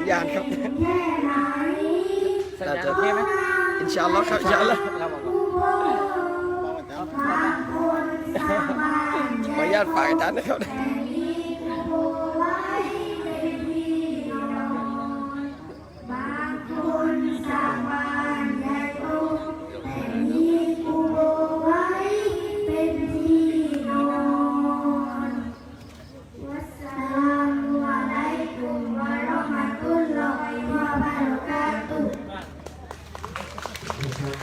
ญาณครับสัญญาณโอเคไหมอินชาอัลลอฮ์ครับอินชาอัลลอฮ์เราบอกขออนุญาตฝากอาจารย์นะครับ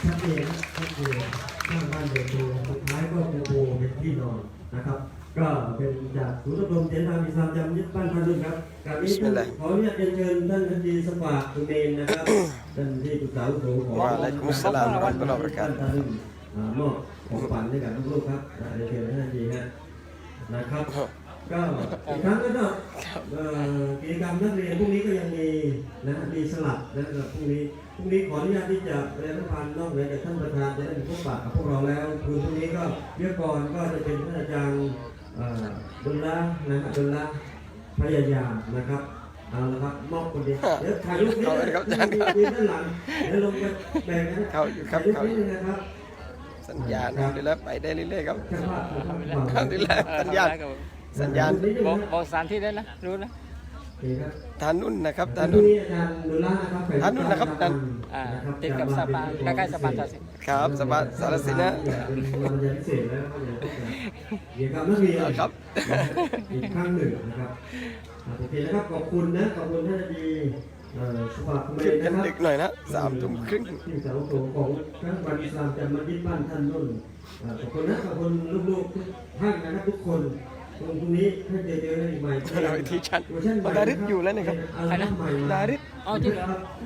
ชัดเจนชัดเจนสร้างบ้านเด็กโตสุดท้ายก็ปูโบเป็นที่นอนนะครับก็เป็นจากศูนย์อบรมเจนทางอิสลามจำยึดบ้านท่านด้วยครับการนี้ขออนุญาตเชิญท่านอดีสปาคุณเมนนะครับท่านที่ปรึกษาผู้ของวะอะลัยกุมุสสลามวะเราะห์มะตุลลอฮิวะบะเราะกาตุฮ์มอบของขวัญให้กับลูกๆครับเชิญท่านดีฮะนะครับก็อีกครั้งก็กิจกรรมนักเรียนพรุ่งนี้ก็ยังมีนะมีสลับนะครับพรุ่งนี้ขออนุญาตที่จะเรียนพันนอกเหนือจากท่านประธานจะได้พบปะกับพวกเราแล้วคือพรุ่งนี้ก็วิทยากรก็จะเป็นท่านอาจารย์ดุลละนะครับดุลละพยายามนะครับเอาละครับมอบคนเดียวเดี๋ยวถ่ายรูปนี้ยืนด้านหลังเดี๋ยวลงไปแบ่งกันถ่ายรูปนี้นะครับสัญญาณดูแลไปได้เรื่อยๆครับดูแลสัญญาณบอกสถานที่ได้นะรู้นะทานนุ่นนะครับทานนุ่นนะครับทานติดกับสะพานใกล้ๆสะพานสารสินครับสะพานสารสินนะครับอีกครั้งหนึ่งนะครับโอเคนะครับขอบคุณนะขอบคุณท่านดีสภาพขึ้นกันดึกหน่อยนะ3 ทุ่มครึ่งที่สาวโสของทั้งวันอิสลามจะมายึดบ้านท่านนุ่นขอบคุณนะขอบคุณลูกๆทุกท่านนะครับทุกคนตรงนี้ถ้าเจออะไรใหม่เราที่ชั้นดาริสอยู่แล้วนะครับดาริสเอาจริง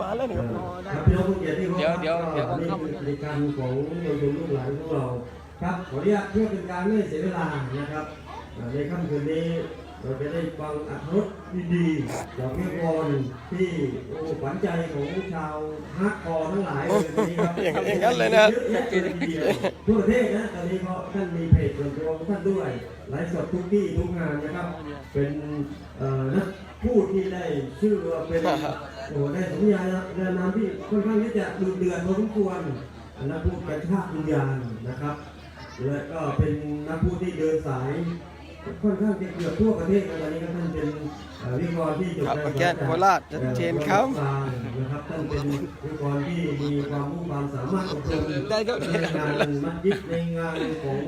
มาแล้วนะครับพี่น้องผู้เกียรติที่เขาเข้ามาในการของเยาวชนลูกหลานของเราครับขออนุญาตเพื่อเป็นการไม่เสียเวลานะครับในค่ำคืนนี้เราจะได้ฟังอัธรสดีๆจากเพื่อนบอลที่ขวัญใจของชาวฮักคอทั้งหลายเลยวันนี้ครับอย่างนั้นเลยนะทั่วประเทศนะตอนนี้ก็ท่านมีเพจส่วนตัวของท่านด้วยไลฟ์สดทุกที่ทุกงานนะครับเป็นนักพูดที่ได้ชื่อว่าเป็นได้สมญานามที่ค่อนข้างที่จะดุเดือดพอสมควรนักพูดกระชากวิญญาณนะครับและก็เป็นนักพูดที่เดินสายค่อนข้างจะเกือบทั่วประเทศตอนนี้ท่านเป็นวิกรที่จบการแก้โคราชชัดเจนครับนะครับท่านเป็นวิกรที่มีความมุ่งมั่นสามารถอบรมในงานมัสยิดในงานของ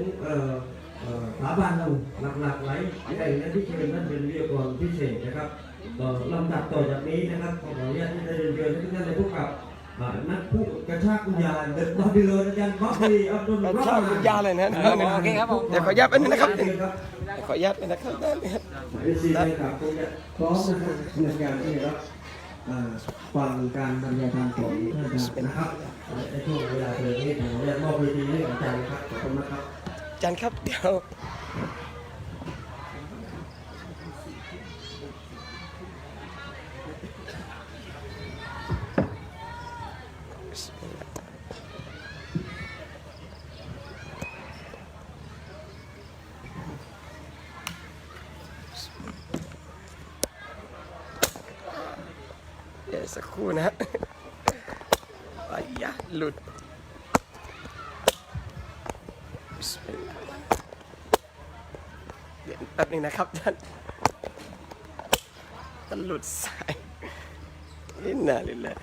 สถาบันเราหลักๆหลายแห่งนั้นที่เชิญท่านเป็นวิทยากรพิเศษนะครับลำดับต่อจากนี้นะครับขออนุญาตที่จะเรียนเชิญทุกท่านในพวกกับนักพูดกระชากวิญญาณเดินบาบิโลนอาจารย์บ๊อบบี้อับดุลกระชากวิญญาณเลยนะโอเคครับผมเดี๋ยวขอยับไปนะครับขอยับไปนะครับได้เลยครับได้ครับคงจะพร้อมนะครับในการที่จะฟังการบรรยายธรรมของท่านอาจารย์นะครับในช่วงเวลาเพลงนี้ผมเรียกมอบเวทีให้อาจารย์ครับขอบคุณมากครับอาจารย์ครับเดี๋ยวสักครู่นะฮะไอ้ยะหลุดเดี๋ยวแป๊บนึงนะครับท่านหลุดสายนิดหน่อยเลย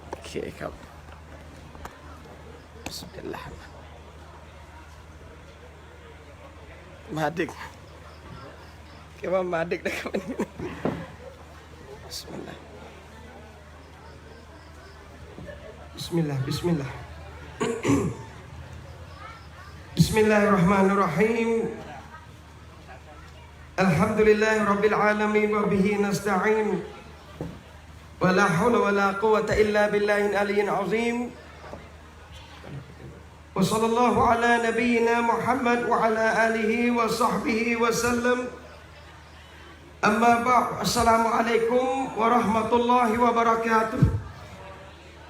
โอเคครับบิสมิลลาห์มาดึกแค่ว่ามาดึกนะครับบิสมิลลาห์بسم الله بسم الله بسم الله الرحمن الرحيم الحمد لله رب العالمين وبه نستعين ولا حول ولا قوة إلا بالله العلي العظيم وصلى الله على نبينا محمد وعلى آله وصحبه وسلم أما بعد السلام عليكم ورحمة الله وبركاته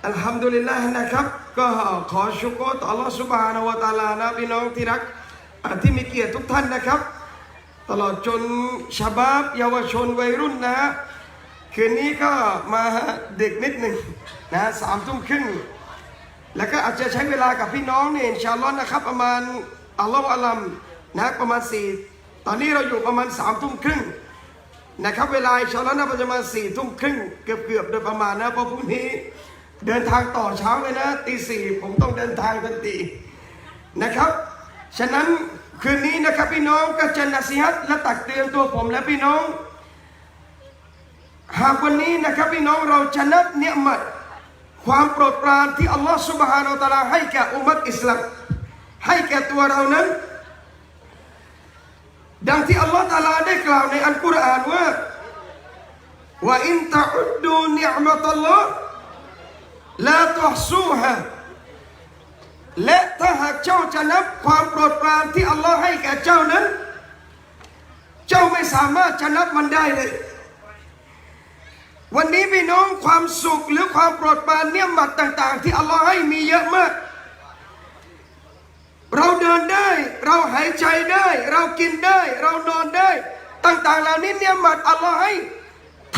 อัลฮัมดุลิลลาห์นะครับก็ขอชุกรต่ออัลลอฮฺซุบฮานะฮูวะตะอาลานะพี่น้องที่รักที่มีเกียรติทุกท่านนะครับตลอดจนชะบาบเยาวชนวัยรุ่นนะ คืนนี้ก็มาดึกนิดหนึ่งนะ3 ทุ่มครึ่งแล้วก็อาจจะใช้เวลากับพี่น้องเนี่ยอินชาอัลลอฮ์นะครับประมาณอัลลอฮฺอัลลัมนะประมาณ4ตอนนี้เราอยู่ประมาณ3 ทุ่มครึ่งนะครับเวลาอินชาอัลลอฮ์น่าจะประมาณ4 ทุ่มครึ่งเกือบโดยประมาณนะเพราะพรุ่งนี้เดินทางต่อเช้าเลยนะตี 4ผมต้องเดินทางทันทีนะครับฉะนั้นคืนนี้นะครับพี่น้องก็จะนัสิฮัตและตักเตือนตัวผมและพี่น้องหากวันนี้นะครับพี่น้องเราจะนับเนืมัดความโปรดปรานที่อัลลอฮฺ سبحانه และ تعالى ให้แก่อุมัตอิสลามให้แก่ตัวเรานั้นดังที่อัลลอฮฺ تعالى ได้กล่าวในอัลกุรอานว่าว่าอินตะอุดดูนิอ์มะตัลลอฮฺลาตุฮซูฮะและถ้าหากเจ้าจะนับความโปรดปรานที่อัลลอฮฺให้แก่เจ้านั้นเจ้าไม่สามารถจะนับมันได้เลยวันนี้พี่น้องความสุขหรือความโปรดปรานเนืมัดต่างๆที่อัลลอฮฺให้มีเยอะมากเราเดินได้เราหายใจได้เรากินได้เรานอนได้ต่างๆเหล่านี้เนืมัดอัลลอฮฺให้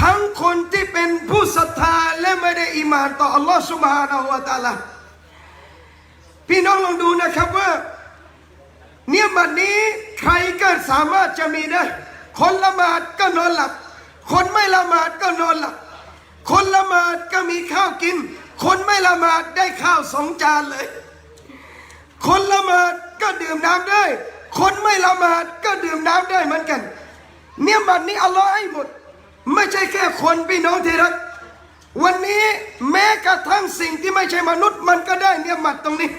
ทั้งคนที่เป็นผู้ศรัทธาและไม่ได้อีหม่านต่ออัลลอฮฺ سبحانه และ تعالى พี่น้องลองดูนะครับว่าเนืมัดนี้ใครก็สามารถจะมีได้คนละหมาดก็นอนหลับคนไม่ละหมาดก็นอนหลับคนละหมาดก็มีข้าวกินคนไม่ละหมาดได้ข้าว2 จานเลยคนละหมาดก็ดื่มน้ำได้คนไม่ละหมาดก็ดื่มน้ำได้เหมือนกันเนืมัดนี้อัลลอฮฺให้หมดไม่ใช่แค่คนพี่น้องที่รักวันนี้แม้กระทั่งสิ่งที่ไม่ใช่มนุษย์มันก็ได้เนืมัดตรงนี้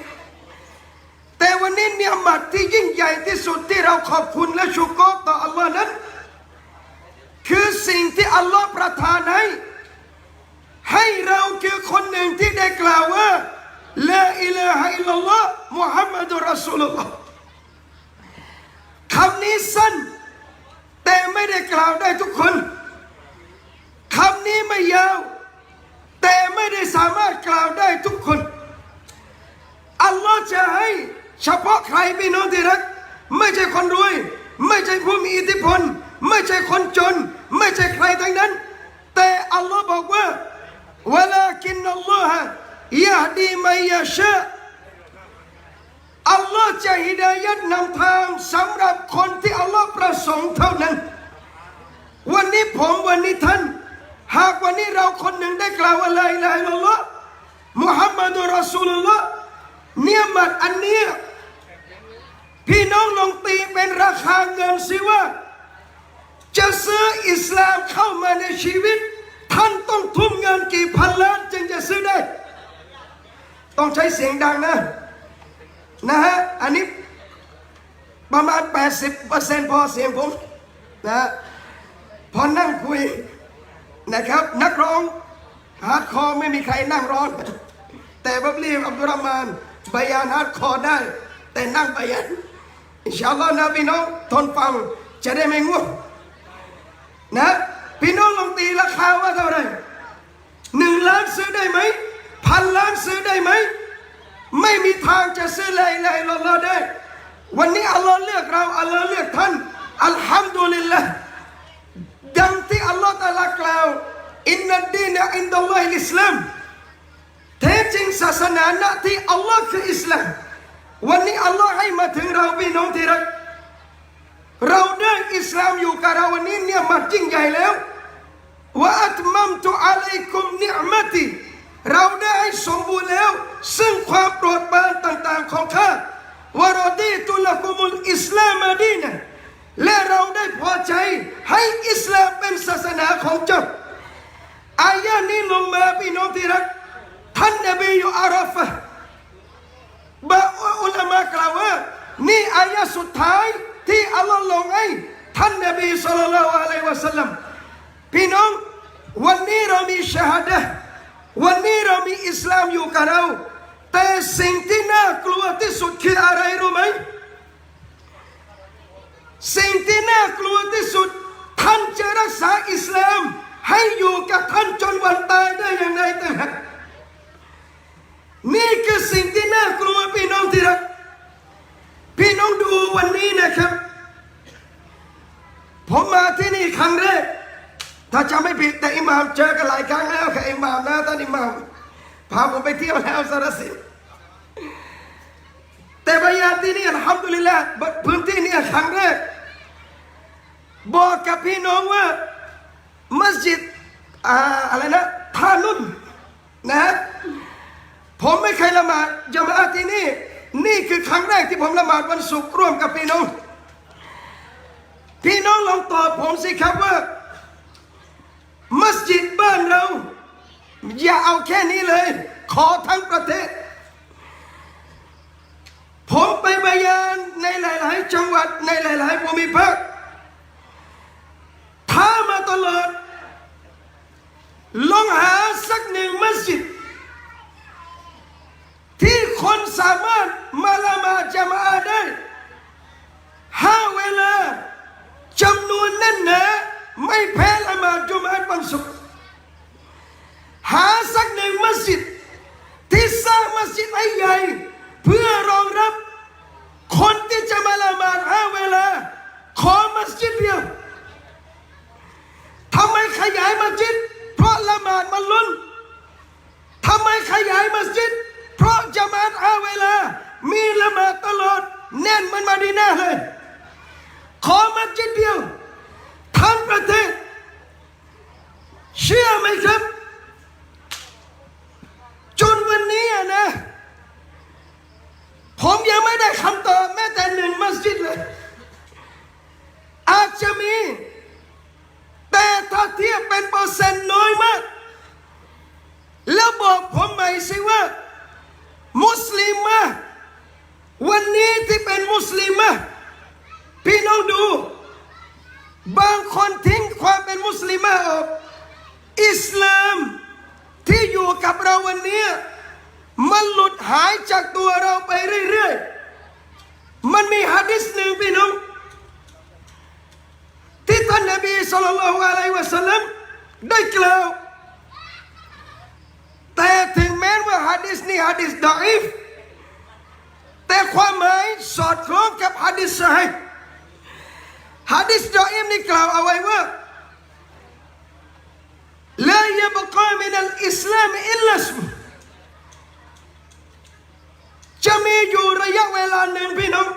แต่วันนี้เนืมัดที่ยิ่งใหญ่ที่สุดที่เราขอบคุณและชุกรต่ออัลลอฮฺนั้นคือสิ่งที่อัลลอฮฺประทานให้เราคือคนหนึ่งที่ได้กล่าวว่าลาอิลาฮะอิลลัลลอฮ์มุฮัมมัดุรรอซูลุลลอฮ์คำนี้สั้นแต่ไม่ได้กล่าวได้ทุกคนคำนี้ไม่ยาวแต่ไม่ได้สามารถกล่าวได้ทุกคนอัลลอฮ์จะให้เฉพาะใครพี่น้องที่รักไม่ใช่คนรวยไม่ใช่ผู้มีอิทธิพลไม่ใช่คนจนไม่ใช่ใครทั้งนั้นแต่อัลลอฮ์บอกว่าวะลากินอัลลอฮะยะฮดีมันยะชาอัลลอฮ์จะฮิดายัตนำทางสำหรับคนที่อัลลอฮ์ประสงค์เท่านั้นวันนี้ผมวันนี้ท่านหากวันนี้เราคนหนึ่งได้กล่าวว่าลาอิลาฮะอิลลัลลอฮ์มุฮัมมัดุรรอซูลุลลอฮ์เนืมัดอันนี้พี่น้องลองตีเป็นราคาเงินสิว่าจะซื้ออิสลามเข้ามาในชีวิตท่านต้องทุ่มเงินกี่พันล้านจึงจะซื้อได้ต้องใช้เสียงดังนะฮะอันนี้ประมาณ 80% พอเสียงผมนะพอนั่งคุยนะครับนักร้องฮาร์ดคอร์ไม่มีใครนั่งร้อนแต่บับลีอับดุลรอห์มานบายานฮาร์ดคอร์ได้แต่นั่งบายานอินชาอัลลอฮ์นะพี่น้องทนฟังจะได้ไม่ง่วงนะพี่น้องลองตีราคาว่าเท่าไหร่1 ล้านซื้อได้ไหม1,000 ล้านซื้อได้ไหมไม่มีทางจะซื้ออะไรอิลลัลลอฮ์ได้วันนี้อัลลอฮ์เลือกเราอัลลอฮ์เลือกท่านอัลฮัมดุลิลละห์ดังที่อัลลอฮ์ตะอาลากล่าวอินนัดดีนะอินดัลลอฮิลอิสลามแท้จริงศาสนาหน้าที่อัลลอฮ์คืออิสลามวันนี้อัลลอฮ์ให้มาถึงเราพี่น้องที่รักเราได้อิสลามอยู่กับเราวันนี้เนี่ยมันยิ่งใหญ่แล้วว่าอัตมัมตุอะลัยกุมนิอ์มะตีเราได้สมบูรณ์แล้วซึ่งความโปรดปรานต่างๆของข้าวะรอดีตุละกุมุลอิสลามดีนะและเราได้พอใจให้อิสลามเป็นศาสนาของเจ้าอายะนี้ลงมาพี่น้องที่รักท่านนบีอยู่อาราฟะห์บางอุลามะกล่าวว่านี่อายะสุดท้ายที่อัลลอฮ์ลงให้ท่านนบีศ็อลลัลลอฮุอะลัยฮิวะซัลลัมพี่น้องวันนี้เรามีชะฮาดะห์วันนี้เรามีอิสลามอยู่กับเราแต่สิ่งที่น่ากลัวที่สุดคืออะไรรู้ไหมสิ่งที่น่ากลัวที่สุดท่านจะรักษาอิสลามให้อยู่กับท่านจนวันตายได้อย่างไรแต่นี่คือสิ่งที่น่ากลัวพี่น้องที่รักพี่น้องดูวันนี้นะครับผมมาที่นี่ครั้งแรก ถ้าจำไม่ผิดแต่อิหม่ามเจอกันหลายครั้งแล้วค่ะอิหม่ามนะท่านอิหม่ามพาผมไปเที่ยวแล้วสารสินแต่บายานที่นี่อัลฮัมดุลิลละห์พื้นที่นี้ครั้งแรกบอกกับพี่น้องว่ามัสยิดอะไรนะท่านุ่นนะผมไม่เคยละหมาดญะมาอะห์ที่นี่นี่คือครั้งแรกที่ผมละหมาดวันศุกร์ร่วมกับพี่น้องลองตอบผมสิครับว่ามัสยิดบ้านเราอย่าเอาแค่นี้เลยขอทั้งประเทศผมไปบายานในหลายๆจังหวัดในหลายๆภูมิภาคท้ามาตลอดลองหาสักหนึ่งมัสยิดที่คนสามารถมาละหมาดญะมาอะห์ได้5 เวลาจำนวนแน่นหนาไม่แพ้ละหมาดจุมอะห์วันศุกร์หาสักหนึ่งมัสยิดที่สร้างมัสยิดให้ใหญ่เพื่อรองรับคนที่จะมาละหมาด5 เวลาขอมัสยิดเดียวทำไมขยายมัสยิดเพราะละหมาดมันล้นทำไมขยายมัสยิดเพราะญะมาอะห์5 เวลามีละหมาดตลอดแน่นมันมาดีน่าเลยขอมัสยิดเดียวทั้งประเทศเชื่อไหมครับจนวันนี้นะผมยังไม่ได้คำตอบแม้แต่หนึ่งมัสยิดเลยอาจจะมีแต่ถ้าเทียบเป็นเปอร์เซ็นต์น้อยมากแล้วบอกผมใหม่สิว่ามุสลิมะวันนี้ที่เป็นมุสลิมะพี่น้องดูบางคนทิ้งความเป็นมุสลิมะออกอิสลามที่อยู่กับเราวันนี้มันหลุดหายจากตัวเราไปเรื่อยๆมันมีหะดีษหนึ่งพี่น้องที่ท่านนบีศ็อลลัลลอฮุอะลัยฮิวะซัลลัมได้กล่าวแต่ถึงแม้ว่าหะดีษนี้หะดีษดออีฟแต่ความหมายสอดคล้องกับหะดีษซอฮีฮ์หะดีษดออีฟนี้กล่าวเอาไว้ว่าลายับกามินัลอิสลามอิลลัสมุจะมีอยู่ระยะเวลาหนึ่งพี่น้อง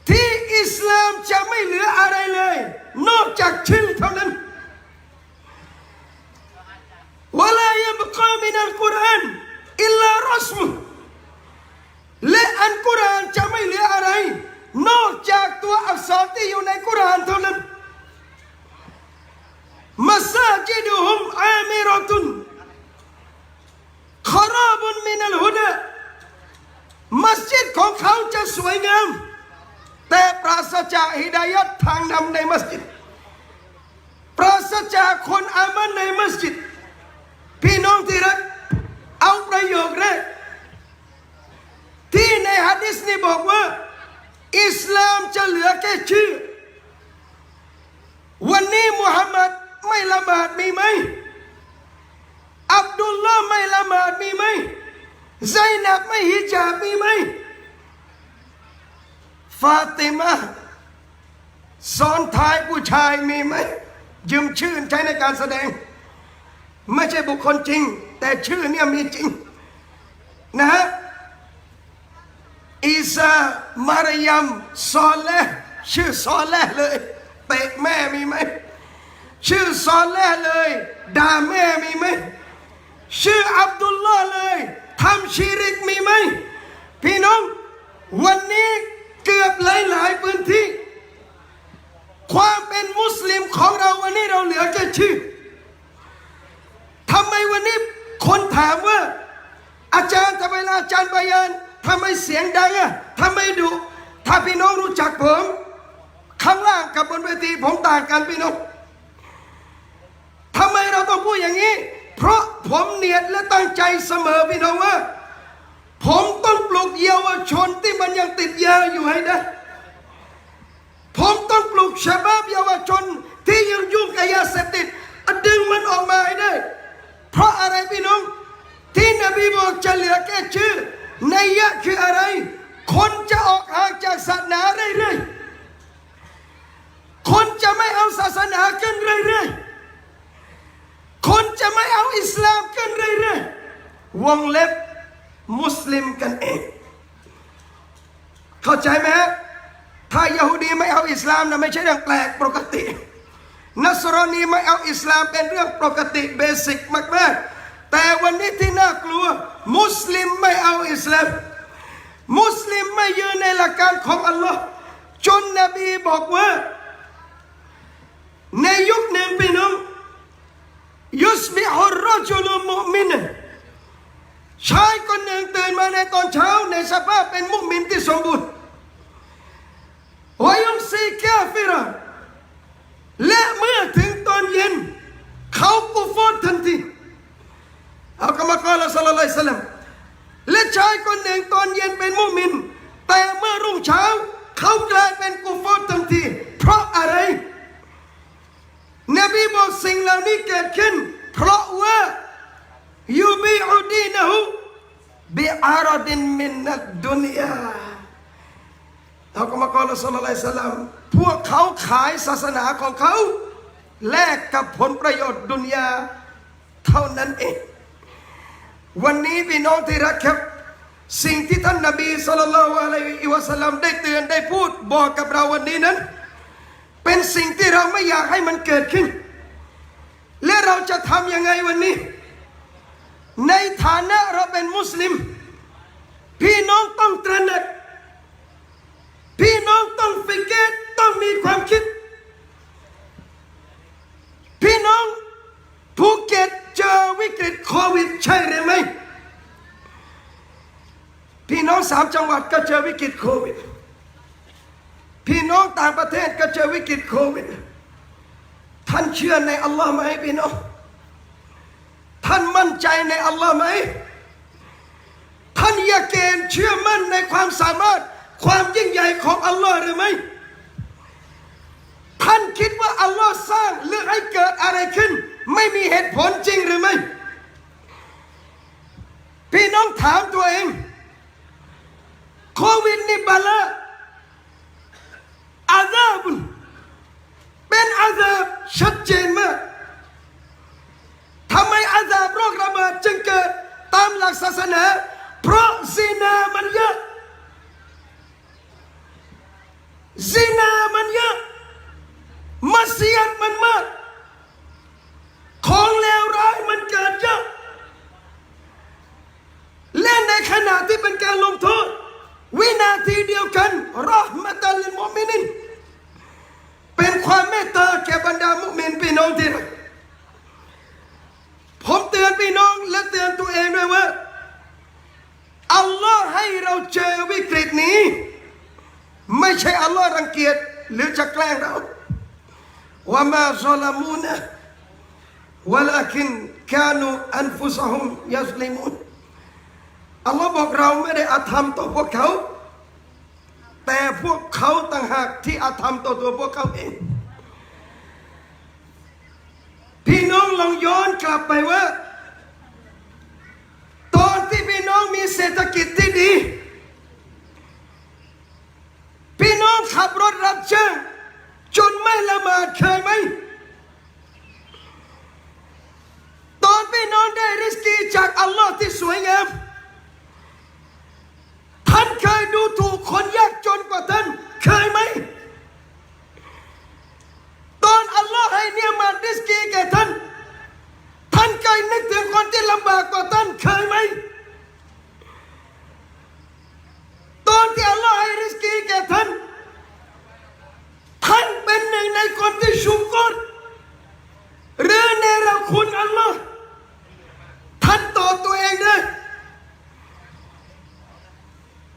ที่อิสลามจะไม่เหลืออะไรเลยนอกจากชื่อเท่านั้นวะลายับกามินัลกุรอานอิลลารัสมุและอัลกุรอานจะไม่เหลืออะไรนอกจากตัวอักษรที่อยู่ในกุรอานเท่านั้นมัสยิดุฮุมอามิรตุนขราบุนมินัลฮุดะมัสยิดของเขาจะสวยงามแต่ปราศจากฮิดายัตทางนำในมัสยิดปราศจากคนอามันในมัสยิดพี่น้องที่รักเอาประโยคแรกที่ในหะดีษนี้บอกว่าอิสลามจะเหลือแค่ชื่อวันนี้มุฮัมมัดไม่ละหมาดมีไหมอับดุลลาห์ไม่ละหมาดมีไหมไซนับไม่ฮิญาบมีไหมฟาติมาซ้อนท้ายผู้ชายมีไหมยืมชื่อใช้ในการแสดงไม่ใช่บุคคลจริงแต่ชื่อเนี่ยมีจริงนะฮะอีซามารยมซอเลห์ชื่อซอเลห์เลยเตะแม่มีไหมชื่อซอเลห์เลยด่าแม่มีไหมชื่ออับดุลลาห์เลยทำชีริกมีไหมพี่น้องวันนี้เกือบหลายพื้นที่ความเป็นมุสลิมของเราวันนี้เราเหลือแค่ชื่อทำไมวันนี้คนถามว่าอาจารย์ทำไมอาจารย์บายานทำไมเสียงดังทำไมดุถ้าพี่น้องรู้จักผมข้างล่างกับบนเวทีผมต่างกันพี่น้องทำไมเราต้องพูดอย่างนี้เพราะผมเนียดและตั้งใจเสมอพี่น้องว่าผมต้องปลุกเยาวชนที่มันยังติดยาอยู่ให้ได้ผมต้องปลุกชะบับเยาวชนที่ยังยุ่งกับยาเสพติดดึงมันออกมาให้ได้เพราะอะไรพี่น้องที่นบีบอกจะเหลือแค่ชื่อนัยยะคืออะไรคนจะออกห่างจากศาสนาเรื่อยๆคนจะไม่เอาศาสนาขึ้น ไม่เอาอิสลามกันเรื่อยๆวงเล็บมุสลิมกันเองเข้าใจไหมฮะถ้ายะฮูดีไม่เอาอิสลามนะไม่ใช่เรื่องแปลกปกตินัสรอนีไม่เอาอิสลามเป็นเรื่องปกติเบสิกมากๆแต่วันนี้ที่น่ากลัวมุสลิมไม่เอาอิสลามมุสลิมไม่ยืนในหลักการของอัลลอฮ์จนนบีบอกว่าในยุคหนึ่งพี่น้องยุสบิฮุรรจุลมุมินชายคนหนึ่งตื่นมาในตอนเช้าในสภาพเป็นมุมินที่สมบูรณ์วายุมซีกาฟิรและเมื่อถึงตอนเย็นเขากุฟรทันทีเอาคำกล่าวศ็อลลัลลอฮุอะลัยฮิวะซัลลัมและชายคนหนึ่งตอนเย็นเป็นมุมินแต่เมื่อรุ่งเช้าเขากลายเป็นกุฟรทันทีเพราะอะไรนบีบอกสิ่งเหล่านี้เกิดขึ้นเพราะว่ายูบิอุดีนะฮูบิอาราดินมินนัดดุนยาเอาคำกล่าวศ็อลลัลลอฮุอะลัยฮิวะซัลลัมพวกเขาขายศาสนาของเขาแลกกับผลประโยชน์ดุนยาเท่านั้นเองวันนี้พี่น้องที่รักครับสิ่งที่ท่านนบีศ็อลลัลลอฮุอะลัยฮิวะซัลลัมได้เตือนได้พูดบอกกับเราวันนี้นั้นเป็นสิ่งที่เราไม่อยากให้มันเกิดขึ้นและเราจะทำยังไงวันนี้ในฐานะเราเป็นมุสลิมพี่น้องต้องตระหนักพี่น้องต้องฟิกเกตต้องมีความคิดพี่น้องภูเก็ตเจอวิกฤตโควิดใช่หรือไม่พี่น้อง3 จังหวัดก็เจอวิกฤตโควิดพี่น้องต่างประเทศก็เจอวิกฤตโควิดท่านเชื่อในอัลลอฮ์ไหมพี่น้องท่านมั่นใจในอัลลอฮ์ไหมท่านยะเกนเชื่อมั่นในความสามารถความยิ่งใหญ่ของอัลลอฮ์หรือไม่ท่านคิดว่าอัลลอฮ์สร้างหรือให้เกิดอะไรขึ้นไม่มีเหตุผลจริงหรือไม่พี่น้องถามตัวเองโควิดนี่บาลาอาซาบเป็นอาซาบชัดเจนมากทำไมอาซาบโรคระบาดจึงเกิดตามหลักศาสนาเพราะซินามันเยอะซินามันเยอะมัสยิดมันมากของเลวร้ายมันเกิดเยอะและในขณะที่เป็นการลงโทษวินาทีเดียวกันเราะห์มะตัลลิลมุมินีนเป็นความเมตตาแก่บรรดามุมินพี่น้องที่รักผมเตือนพี่น้องและเตือนตัวเองด้วยว่าอัลลอฮ์ให้เราเจอวิกฤตนี้ไม่ใช่อัลลอฮ์รังเกียจหรือจะแกล้งเราว่ามาซอลามูนะวะลาคินกานูอันฟุซะฮุมยัซลิมูนอัลลอฮ์บอกเราไม่ได้อาธรรมต่อพวกเขาแต่พวกเขาต่างหากที่อาธรรมต่อตัวพวกเขาเองพี่น้องลองย้อนกลับไปว่าตอนที่พี่น้องมีเศรษฐกิจที่ดีพี่น้องขับรถรับจ้างจนไม่ละหมาดเคยไหมตอนพี่น้องได้ริสกีจากอัลลอฮ์ที่สวยงามท่านเคยดูถูกคนยากจนกว่าท่านเคยไหมตอนอัลลอฮ์ให้เนียมัตริสกีแก่ท่านท่านเคยนึกถึงคนที่ลำบากกว่าท่านเคยไหมตอนที่อัลลอฮ์ให้ริสกีแก่ท่านท่านเป็นหนึ่งในคนที่ชุกรหรือเนรคุณอัลลอฮ์ท่านตอบตัวเองได้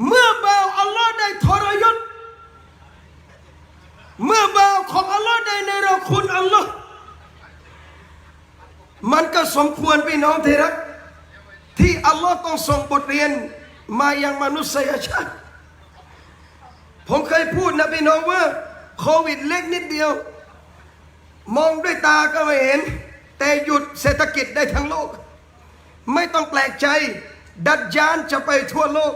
เมื่อบ่าวอัลลอฮ์ได้ทรยศเมื่อบ่าวของอัลลอฮ์ได้เนรคุณอัลลอฮ์มันก็สมควรพี่น้องที่รักที่อัลลอฮ์ต้องส่งบทเรียนมายังมนุษยชาติผมเคยพูดนะพี่น้องว่าโควิดเล็กนิดเดียวมองด้วยตาก็ไม่เห็นแต่หยุดเศรษฐกิจได้ทั้งโลกไม่ต้องแปลกใจดัจญาลจะไปทั่วโลก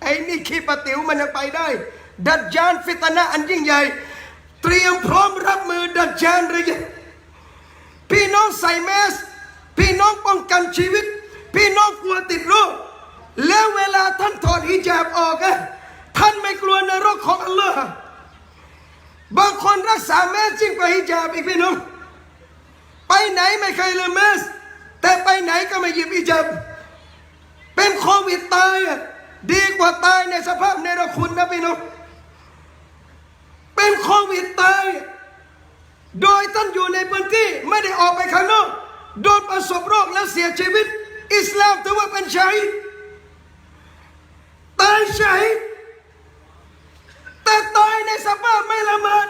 ไอ้นี่ขี้ปะติ๋วมันยังไปได้ดัจญาลฟิตนะห์อันยิ่งใหญ่เตรียมพร้อมรับมือดัจญาลหรือยังพี่น้องใส่แมส พี่น้องป้องกันชีวิตพี่น้องกลัวติดโรคแล้วเวลาท่านถอดฮิญาบออกท่านไม่กลัวนรกของอัลลอฮ์บางคนรักษาแมสยิ่งกว่าฮิญาบอีกพี่น้องไปไหนไม่เคยลืมแมสแต่ไปไหนก็ไม่หยิบฮิญาบเป็นโควิดตายดีกว่าตายในสภาพเนรคุณนะพี่น้องเป็นโควิดตายโดยท่านอยู่ในพื้นที่ไม่ได้ออกไปข้างนอกโดนประสบโรคแล้วเสียชีวิตอิสลามถือว่าเป็นชัยตายชัยแต่ตายในสภาพไม่ละหมาด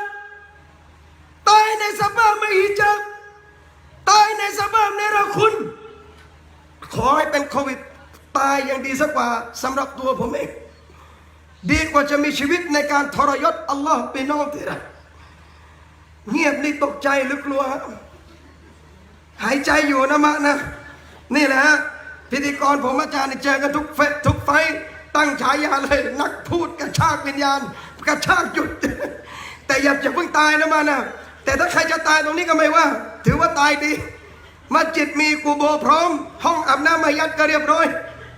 ตายในสภาพไม่ฮิญาบตายในสภาพเนรคุณขอให้เป็นโควิดตายยังดีสักกว่าสำหรับตัวผมเองดีกว่าจะมีชีวิตในการทรยศอัลลอฮ์พี่น้องที่รักเงียบนี่ตกใจหรือกลัวหายใจอยู่นะมะนะนี่แหละฮะพิธีกรผมอาจารย์เจอกันทุกไฟตั้งฉายาเลยนักพูดกระชากวิญญาณกระชากหยุดแต่อย่าเพิ่งตายนะมานะแต่ถ้าใครจะตายตรงนี้ก็ไม่ว่าถือว่าตายดีมัสยิดมีกูโบพร้อมห้องอาบน้ำมายัดก็เรียบร้อย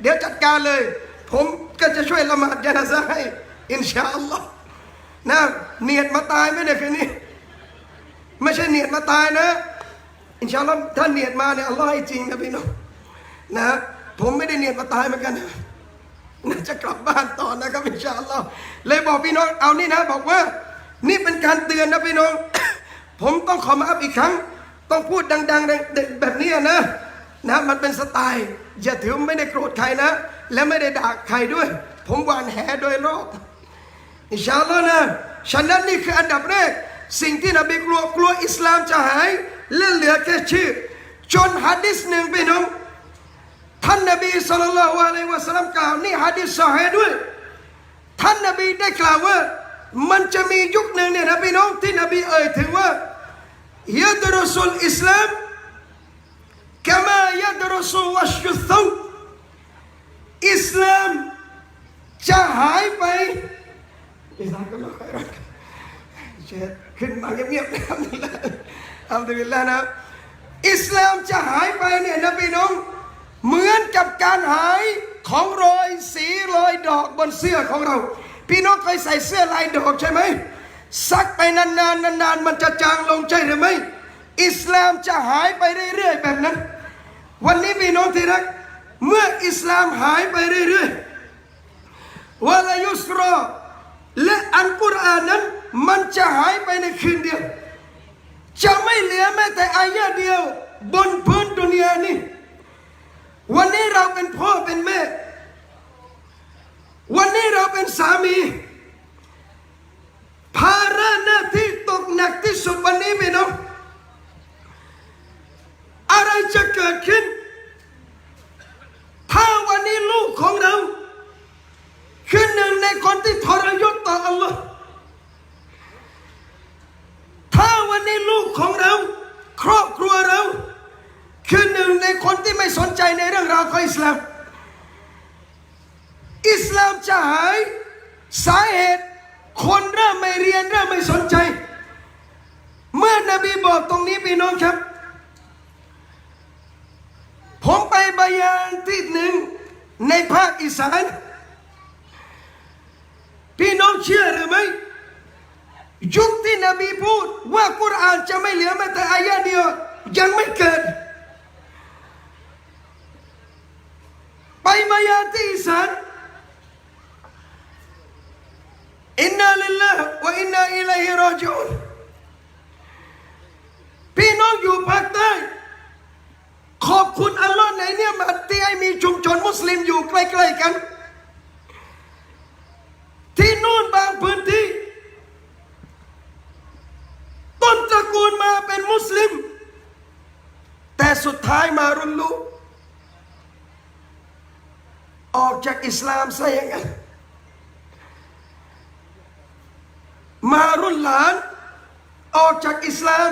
เดี๋ยวจัดการเลยผมก็จะช่วยละหมาดญะนาซะให้อินชาอัลลอฮ์นะเนียดมาตายไม่ได้คืนนี้ไม่ใช่เนียดมาตายนะอินชาอัลลอฮ์ถ้าเนียดมาเนี่ยอัลลอฮ์ให้จริงนะพี่น้องนะผมไม่ได้เนียดมาตายเหมือนกันน่าจะกลับบ้านต่อนะครับอินชาอัลลอฮ์เลยบอกพี่น้องเอานี่นะบอกว่านี่เป็นการเตือนนะพี่น้อง ผมต้องขอมาอัพอีกครั้งต้องพูดดังๆแบบนี้นะมันเป็นสไตล์อย่าถือไม่ได้โกรธใครนะและไม่ได้ด่าใครด้วยผมหวานแหโดยรอบอินชาอัลลอฮ์นะฉะนั้นนี่คืออันดับแรกสิ่งที่นบีกลัวอิสลามจะหายและเหลือแค่ชื่อจนหะดีษหนึ่งพี่น้องท่านนบีศ็อลลัลลอฮุอะลัยฮิวะซัลลัมกล่าวนี่หะดีษซอฮีฮ์ด้วยท่านนบีได้กล่าวว่ามันจะมียุคหนึ่งเนี่ยนะพี่น้องที่นบีเอ่ยถึงว่ายัดรุสุลอิสลามกะมายัดรุสุวัชยุธอิสลามจะหายไปอิสลามก็ไม่ค่อยรักเชิญขึ้นมาเงียบๆนะครับอัลฮัมดุลิลลาห์นะอิสลามจะหายไปเนี่ยนะพี่น้องเหมือนกับการหายของรอยสีรอยดอกบนเสื้อของเราพี่น้องเคยใส่เสื้อลายดอกใช่ไหมซักไปนานๆมันจะจางลงใช่หรือไม่อิสลามจะหายไปเรื่อยๆแบบนั้นวันนี้พี่น้องที่รักเมื่ออิสลามหายไปเรื่อยๆวะลายุสรอและอัลกุรอานนั้นมันจะหายไปในคืนเดียวจะไม่เหลือแม้แต่อายะเดียวบนพื้นดุนยานี้วันนี้เราเป็นพ่อเป็นแม่วันนี้เราเป็นสามีภาระหน้าที่ตกหนักที่สุดวันนี้พี่น้องอะไรจะเกิดขึ้นถ้าวันนี้ลูกของเราคือหนึ่งในคนที่ทรยศต่ออัลลอฮ์ถ้าวันนี้ลูกของเราครอบครัวเราคือหนึ่งในคนที่ไม่สนใจในเรื่องราวของอิสลามอิสลามจะหายสาเหตุคนเริ่มไม่เรียนเริ่มไม่สนใจเมื่อนบีบอกตรงนี้พี่น้องครับผมไปบะยานที่หนึ่งในภาคอีสานพี่น้องเชื่อหรือไม่ยุคที่นบีพูดว่ากุรอานจะไม่เหลือแม้แต่อายะเดียวยังไม่เกิดไปบะยานที่อีสานอินนาลิลลาฮ์วะอินนาอิลัยฮิรอญิอูนพี่น้องอยู่ภาคใต้ขอบคุณอัลลอฮ์ในเนี่ยมาที่ให้มีชุมชนมุสลิมอยู่ใกล้ๆกันที่นู่นบางพื้นที่ต้นตระกูลมาเป็นมุสลิมแต่สุดท้ายมารุ่นลูกออกจากอิสลามซะอย่างนั้นมารุ่นหลานออกจากอิสลาม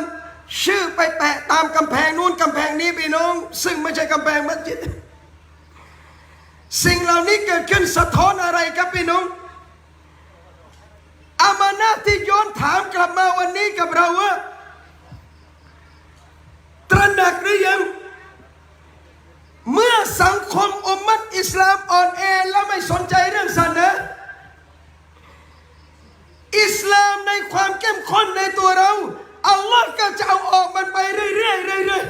ชื่อไปแปะตามกำแพงนู้นกำแพงนี้พี่น้องซึ่งไม่ใช่กำแพงมัสยิดสิ่งเหล่านี้เกิดขึ้นสะท้อนอะไรครับพี่น้องอามานะที่ย้อนถามกลับมาวันนี้กับเราว่าตระหนักหรือยัง อิสลามอ่อนแอและไม่สนใจเรื่องศาสนาอิสลามในความเข้มข้นในตัวเราอัลลอฮ์ก็จะเอาออกมันไปเรื่อยๆเรื่อย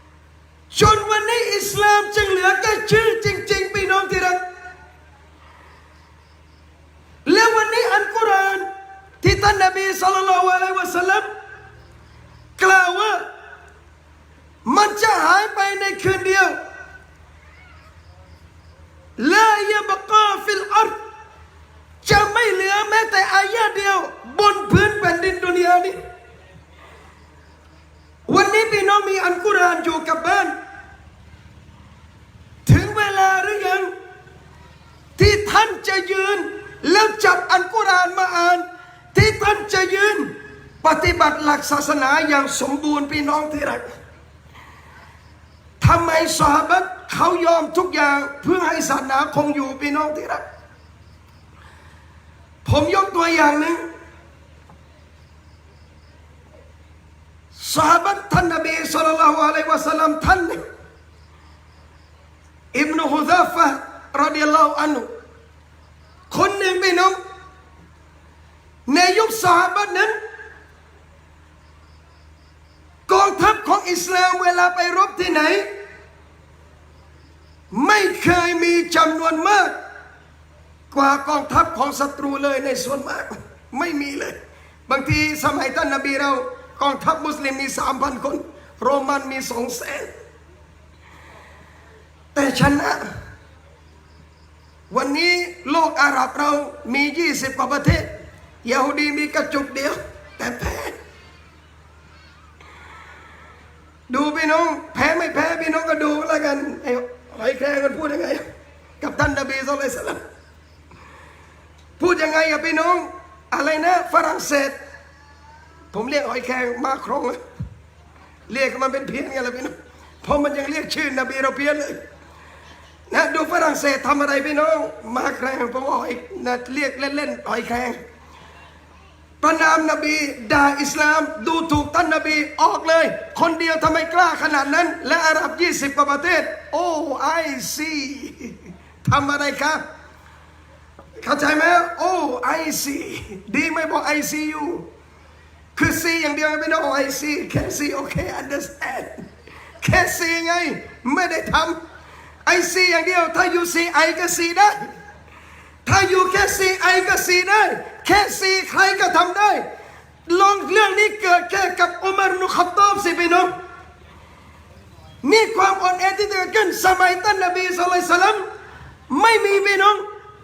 ๆจนวันนี้อิสลามจึงเหลือแค่ชื่อจริงๆพี่น้องที่รักแล้ววันนี้อัลกุรอานที่ท่านนบีศ็อลลัลลอฮุอะลัยฮิวะซัลลัมกล่าวว่ามันจะหายไปในคืนเดียวลายะบกาฟิลอัรฎจะไม่เหลือแม้แต่อายะเดียวบนพื้นแผ่นดินดุนยานี้วันนี้พี่น้องมีอัลกุรอานอยู่กับบ้านถึงเวลาหรือยังที่ท่านจะยืนแล้วจับอัลกุรอานมาอ่านที่ท่านจะยืนปฏิบัติหลักศาสนาอย่างสมบูรณ์พี่น้องที่รักทำไมซอฮาบะห์เขายอมทุกอย่างเพื่อให้ศาสนาคงอยู่พี่น้องที่รักผมยกตัวอย่างหนึ่งซอฮาบะห์ท่านนบีศ็อลลัลลอฮุอะลัยฮิวะซัลลัมท่านอิบนุฮุซาฟะห์รอฎิยัลลอฮุอันฮุคนหนึ่งพี่น้องในยุคซอฮาบะห์นั้นกองทัพของอิสลามเวลาไปรบที่ไหนไม่เคยมีจำนวนมากกว่ากองทัพของศัตรูเลยในส่วนมากไม่มีเลยบางทีสมัยท่านนบีเรากองทัพมุสลิมมี 3,000 คนโรมันมี 200,000แต่ชนะวันนี้โลกอาหรับเรามี20 กว่าประเทศยะฮูดีมีกระจุกเดียวแต่แพ้ดูพี่น้องแพ้ไม่แพ้พี่น้องก็ดูแล้วกันไอ้หอยแครงกันพูดยังไงกับท่านนบีศ็อลลัลลอฮุอะลัยฮิวะซัลลัมพูดยังไงอะพี่น้องอะไรนะฝรั่งเศสผมเรียกหอยแครงมาครงเรียกมันเป็นเพี้ยนกันเลยพี่น้องเพราะมันยังเรียกชื่อนบีเราเพี้ยนเลยนะดูฝรั่งเศสทำอะไรพี่น้องมาแครงผมว่านะเรียกเล่นๆหอยแครงประนามนบีด่าอิสลามดูถูกท่านนบีออกเลยคนเดียวทำไมกล้าขนาดนั้นและอาหรับ20 กว่าประเทศโอ้ไอซีทำอะไรครับเข้าใจไหมโอ้ไอซีดีไม่บอกไอซียูคือซีอย่างเดียวไม่ต้องไอซีแค่ซีโอเค understand แค่ซีไงไม่ได้ทำไอซีอย่างเดียวถ้าอยู่ซีไอก็ซีได้ถ้าอยู่แค่ซีไอก็ซีได้แค่ซีใครก็ทำได้ลองเรื่องนี้เกิดแค่กับอุมัร อิบนุ ค็อฏฏอบสิพี่น้องนี่ความอ่อนแอที่เกิดขึ้นสมัยท่านนบีศ็อลลัลลอฮุอะลัยฮิวะซัลลัมไม่มีพี่น้อง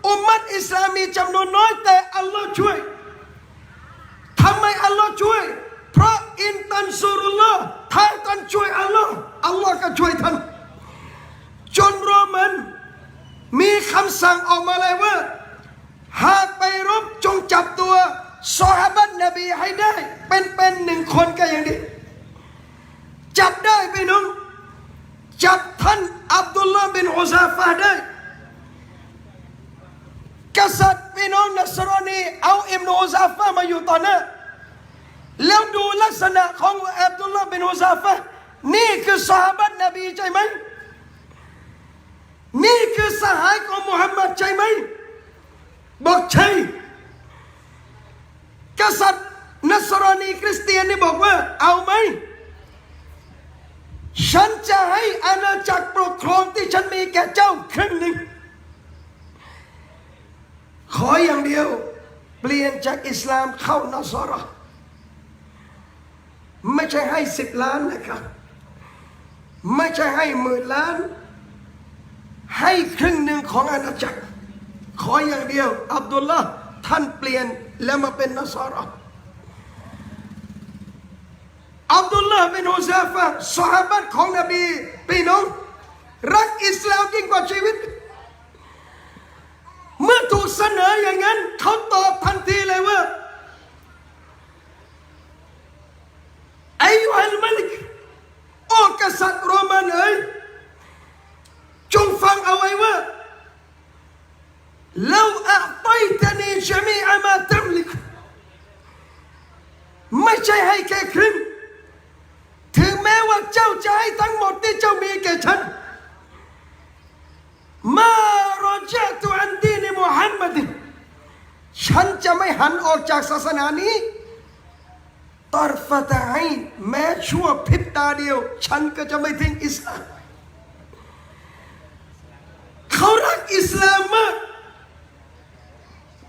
อุมมัตอิสลามมีจำนวนน้อยแต่อัลลอฮ์ช่วยทำไมอัลลอฮ์ช่วยเพราะอินตันซุรุลลอฮ์ถ้าท่านช่วยอัลลอฮ์อัลลอฮ์ก็ช่วยท่านจนโรมันมีคำสั่งออกมาเลยว่าหากไปรบจงจับตัวซอฮาบะห์นบีให้ได้เป็น1 คนก็ยังดีจับได้พี่น้องจับท่านอับดุลลอฮ์บินอุซาฟะห์ได้กษัตริย์พี่น้องนัสรอนีเอาอิบนุอุซาฟะห์มาอยู่ต่อหน้าแล้วดูลักษณะของอับดุลลอฮ์บินอุซาฟะห์นี่คือซอฮาบะห์นบีใช่ไหมนี่คือสหายของมุฮัมมัดใช่ไหมบอกใช่กษัตริย์นัสรอนีคริสเตียนนี่บอกว่าเอาไหมฉันจะให้อาณาจักรปกครองที่ฉันมีแก่เจ้าครึ่งหนึ่งขออย่างเดียวเปลี่ยนจากอิสลามเข้านัสรอไม่ใช่ให้10 ล้านนะครับไม่ใช่ให้10,000 ล้านให้ครึ่งหนึ่งของอาณาจักรขออย่างเดียวอับดุลลาห์ท่านเปลี่ยนแล้วมาเป็นนัสรออับดุลลาห์บินอุซาฟะห์ซอฮาบะห์ของนบีพี่น้องรักอิสลามยิ่งกว่าชีวิตเมื่อถูกเสนออย่างนั้นเขาตอบทันทีเลยว่าอัยยูฮัลมะลิกโอ้กษัตริย์โรมันเอ๋ยจงฟังเอาไว้ว่าلو أعطيتني جميع ما تملك ไม่ใช่ให้แค่ครึ่งถึงแม้ว่าเจ้าจะให้ทั้งหมดที่เจ้ามีแก่ฉัน ฉันจะไม่หันออกจากศาสนานี้ตอรฟะตะไอน์แม้ชั่วพริบตาเดียวฉันก็จะไม่ทิ้งอิสลามเขารักอิสลามมาก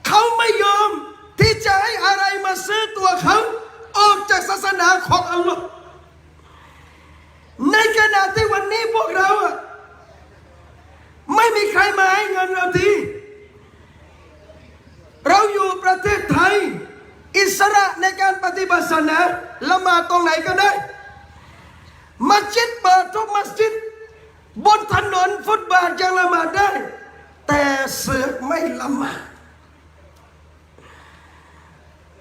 เขาไม่ยอมที่จะให้อะไรมาซื้อตัวเขาออกจากศาสนาของอัลลอฮ์ในขณะที่วันนี้พวกเราไม่มีใครมาให้เงินเราทีเราอยู่ประเทศไทยอิสระในการปฏิบัติศาสนาละหมาดตรงไหนก็ได้มัสยิดเปิดทุกมัสยิดบนถนนฟุตบาทยังละหมาดได้แต่เสือกไม่ละหมาด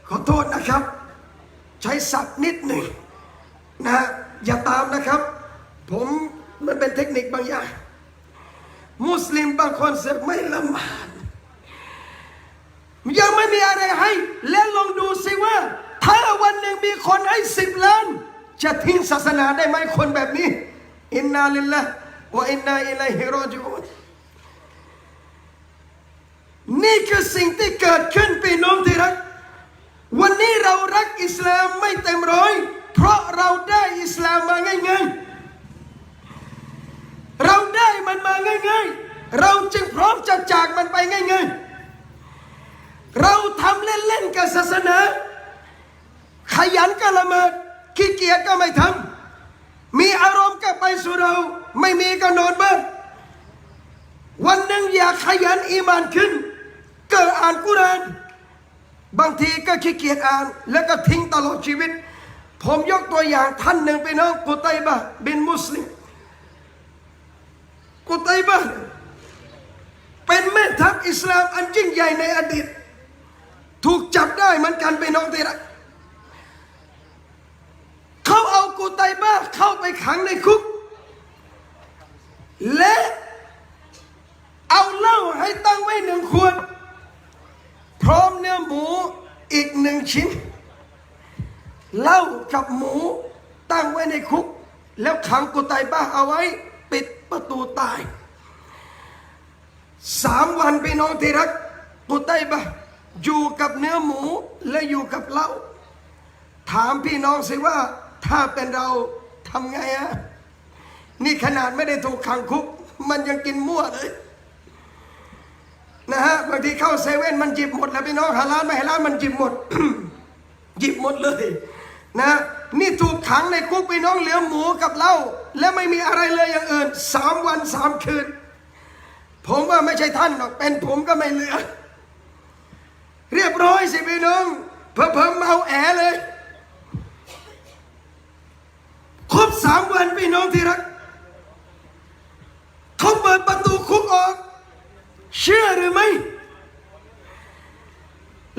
ขอโทษนะครับใช้ศัพท์นิดหนึ่งนะอย่าตามนะครับผมมันเป็นเทคนิคบางอย่างมุสลิมบางคนเสือกไม่ละหมาดยังไม่มีอะไรให้แล้วลองดูสิว่าถ้าวันหนึ่งมีคนให้10 ล้านจะทิ้งศาสนาได้ไหมคนแบบนี้อินนาลิลลาห์วะอินนาอิลัยฮิรอญิอูนนี่คือสิ่งที่เกิดขึ้นพี่น้องที่รักวันนี้เรารักอิสลามไม่เต็มร้อยเพราะเราได้อิสลามมาง่ายๆเราได้มันมาง่ายๆเราจึงพร้อมจะจากมันไปง่ายๆเราทำเล่นๆกับศาสนาขยันก็ละเมิดขี้เกียจก็ไม่ทำมีอารมณ์ก็ไปสู่เราไม่มีก็นอนบ้านวันหนึ่งอยากขยันอีมานขึ้นก็อ่านกุรอานบางทีก็ขี้เกียจอ่านแล้วก็ทิ้งตลอดชีวิตผมยกตัวอย่างท่านหนึ่งไปน้องกุตัยบะห์บินมุสลิมกุตัยบะห์เป็นแม่ทัพอิสลามอันยิ่งใหญ่ในอดีตถูกจับได้เหมือนกันไปน้องที่รักเขาเอากุตัยบะห์เข้าไปขังในคุกและเอาเหล้าให้ตั้งไว้1 ขวดพร้อมเนื้อหมูอีก1 ชิ้นเหล้ากับหมูตั้งไว้ในคุกแล้วขังกุตัยบะห์เอาไว้ปิดประตูตาย3 วันพี่น้องที่รักกุตัยบะห์อยู่กับเนื้อหมูและอยู่กับเหล้าถามพี่น้องสิว่าถ้าเป็นเราทำไงอะนี่ขนาดไม่ได้ถูกขังคุกมันยังกินมั่วเลยนะฮะบางทีเข้าเซเว่นมันหยิบหมดแล้วพี่น้องฮาลาลไม่ฮาลาลมันหยิบหมด หยิบหมดเลยนะนี่ถูกขังในคุกพี่น้องเหลือหมูกับเหล้าและไม่มีอะไรเลยอย่างอื่น3 วัน 3 คืนผมว่าไม่ใช่ท่านหรอกเป็นผมก็ไม่เหลือเรียบร้อยสิพี่น้องเพิ่มเมาแอเลยครบ3 วันพี่น้องที่รักเขาเปิดประตูคุกออกเชื่อหรือไม่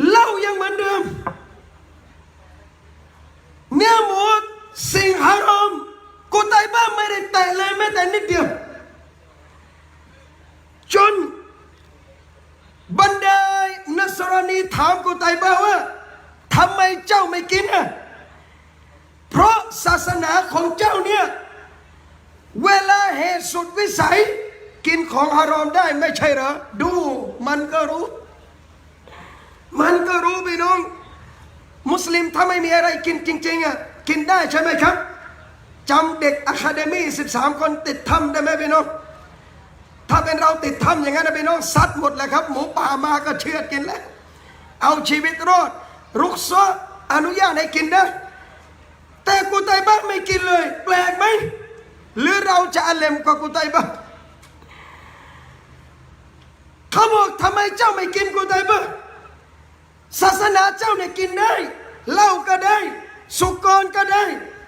เหล้ายังเหมือนเดิมเนื้อหมูสิ่งฮารอมกุตัยบะห์ไม่ได้แตะเลยแม้แต่นิดเดียวจนบรรดานัสรานีถามกุตัยบะห์ว่าทำไมเจ้าไม่กินอ่ะเพราะศาสนาของเจ้าเนี่ยเวลาเหตุสุดวิสัยกินของฮารอมได้ไม่ใช่เหรอดูมันก็รู้พี่น้องมุสลิมถ้าไม่มีอะไรกินจริงๆอ่ะกินได้ใช่ไหมครับจำเด็กอะคาเดมี่13 คนติดถ้ำได้ไหมพี่น้องถ้าเป็นเราติดถ้ำอย่างนั้นนะพี่น้องซัดหมดแล้วครับหมูป่ามาก็เชือดกินแล้วเอาชีวิตรอดรุกซะอนุญาตให้กินได้แต่กุตัยบะห์ไม่กินเลยแปลกไหมหรือเราจะอาเลมกว่ากุตัยบะห์เขาบอกทำไมเจ้าไม่กินกุตัยบะห์ศาสนาเจ้าเนี่ยกินได้เหล้าก็ได้สุกรก็ได้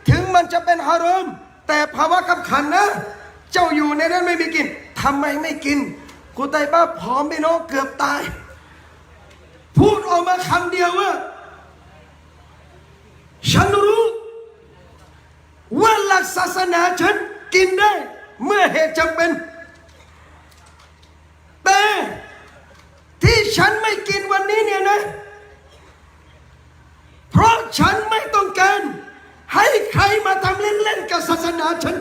ถึงมันจะเป็นฮารอมแต่ภาวะขับขันนะเจ้าอยู่ในนั้นไม่มีกินทำไมไม่กินกุตัยบะห์ผอมพี่น้องเกือบตายพูดออกมาคำเดียวว่าฉันรู้ว่าหลักศาสนาฉันกินได้เมื่อเหตุจำเป็นแต่ที่ฉันไม่กินวันนี้เนี่ยนะเพราะฉันไม่ต้องการให้ใครมาทำเล่นๆกับศาสนาฉัน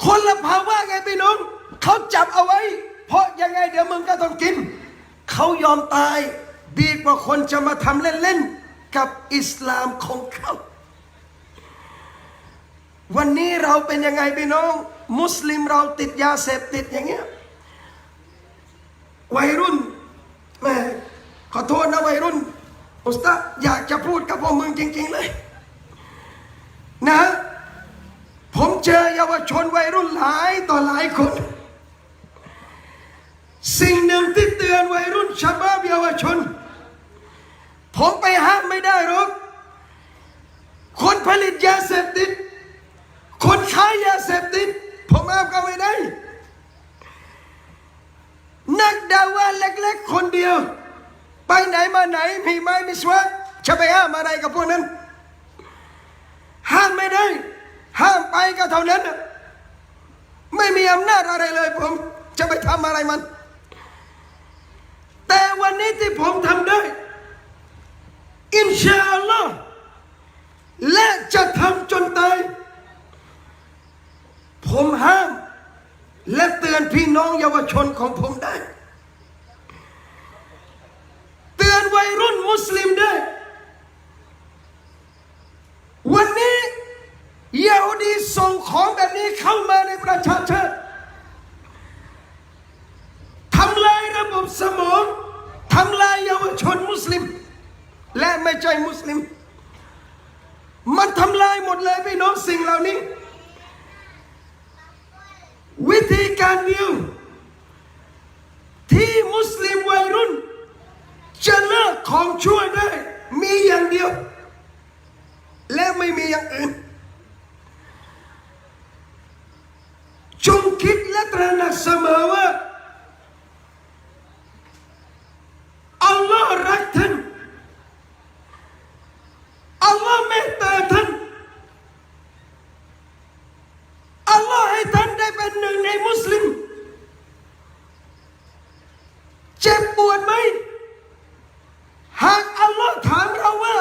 คนละภาวะไงพี่น้องเขาจับเอาไว้เพราะยังไงเดี๋ยวมึงก็ต้องกิน เขายอมตายดีกว่าคนจะมาทำเล่นๆกับอิสลามของเขาวันนี้เราเป็นยังไงพี่น้องมุสลิมเราติดยาเสพติดอย่างเงี้ยวัยรุ่นแม่ขอโทษนะวัยรุ่นอุสตาอยากจะพูดกับพวกมึงจริงๆเลยนะผมเจอเยาวชนวัยรุ่นหลายต่อหลายคนสิ่งหนึ่งที่เตือนวัยรุ่นชะบ้าเยาวชนผมไปห้ามไม่ได้หรอกคนผลิตยาเสพติดคนขายยาเสพติดผมห้ามก็ไม่ได้นักดาวะเล็กๆคนเดียวไปไหนมาไหนมีไม้มีสวะจะไปห้ามอะไรกับพวกนั้นห้ามไม่ได้ห้ามไปก็เท่านั้นไม่มีอำนาจอะไรเลยผมจะไปทำอะไรมันแต่วันนี้ที่ผมทำได้อินชาอัลลอฮ์และจะทำจนตายผมห้ามและเตือนพี่น้องเยาวชนของผมได้เตือนวัยรุ่นมุสลิมได้วันนี้ยะฮูดีส่งของแบบนี้เข้ามาในประชาชาติทำลายระบบสมองทำลายเยาวชนมุสลิมและไม่ใช่มุสลิมมันทำลายหมดเลยพี่น้องสิ่งเหล่านี้วิธีการเดียวที่มุสลิมวัยรุ่นจะเลิกของชั่วได้มีอย่างเดียวและไม่มีอย่างอื่นจงคิดและตระหนักเสมอว่าอัลลอฮ์รักท่านอัลลอฮ์เมตตาท่านอัลลอฮ์ให้ท่านได้เป็นหนึ่งในมุสลิมเจ็บปวดไหมหากอัลลอฮ์ถามเราว่า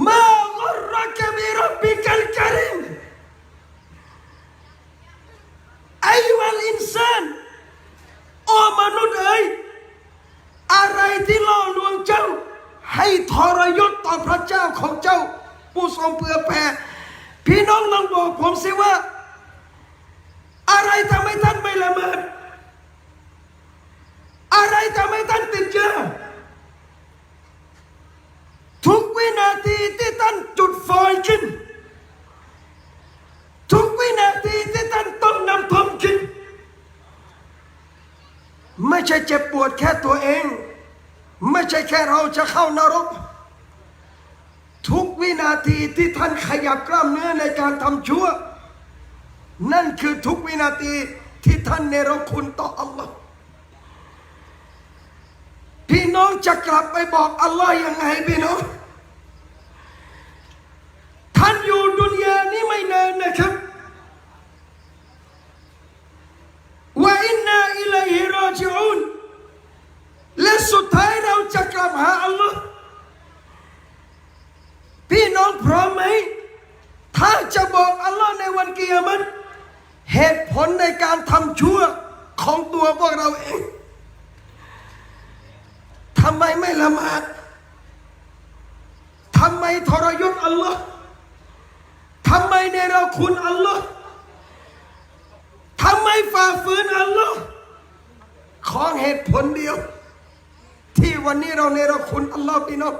มากุรรักบิร็อบบิกัลกะรีมอัยวัลอินซานโอ้มนุษย์เอ๋ยอะไรที่ล่อลวงเจ้าให้ทรยศต่อพระเจ้าของเจ้าผู้ทรงเผื่อแผ่พี่น้องลองบอกผมสิว่าอะไรทำให้ท่านไม่ละเมิดอะไรทำให้ท่านติดยาทุกวินาทีที่ท่านจุดไฟขึ้นทุกวินาทีที่ท่านต้มน้ำท่อมกินไม่ใช่เจ็บปวดแค่ตัวเองไม่ใช่แค่เราจะเข้านรกทุกวินาทีที่ท่านขยับกล้ามเนื้อในการทำชั่วนั่นคือทุกวินาทีที่ท่านเนรคุณต่ออัลลอฮ์พี่น้องจะกลับไปบอกอัลลอฮ์ยังไงพี่น้องท่านอยู่ดุนยานี้ไม่นานนะครับว่าอินนาอิลัยฮิรอญิอูนและสุดท้ายเราจะกลับหาอัลลอฮ์พี่น้องพร้อมไหมถ้าจะบอกอัลลอฮ์ในวันกิยามะฮ์เหตุผลในการทำชั่วของตัวพวกเราเองทำไมไม่ละหมาดทำไมทรยศอัลลอฮ์ทำไมเนรคุณอัลลอฮ์ทำไมฝ่าฝืนอัลลอฮ์ของเหตุผลเดียวที่วันนี้เราเนรคุณอัลลอฮ์พี่น้อง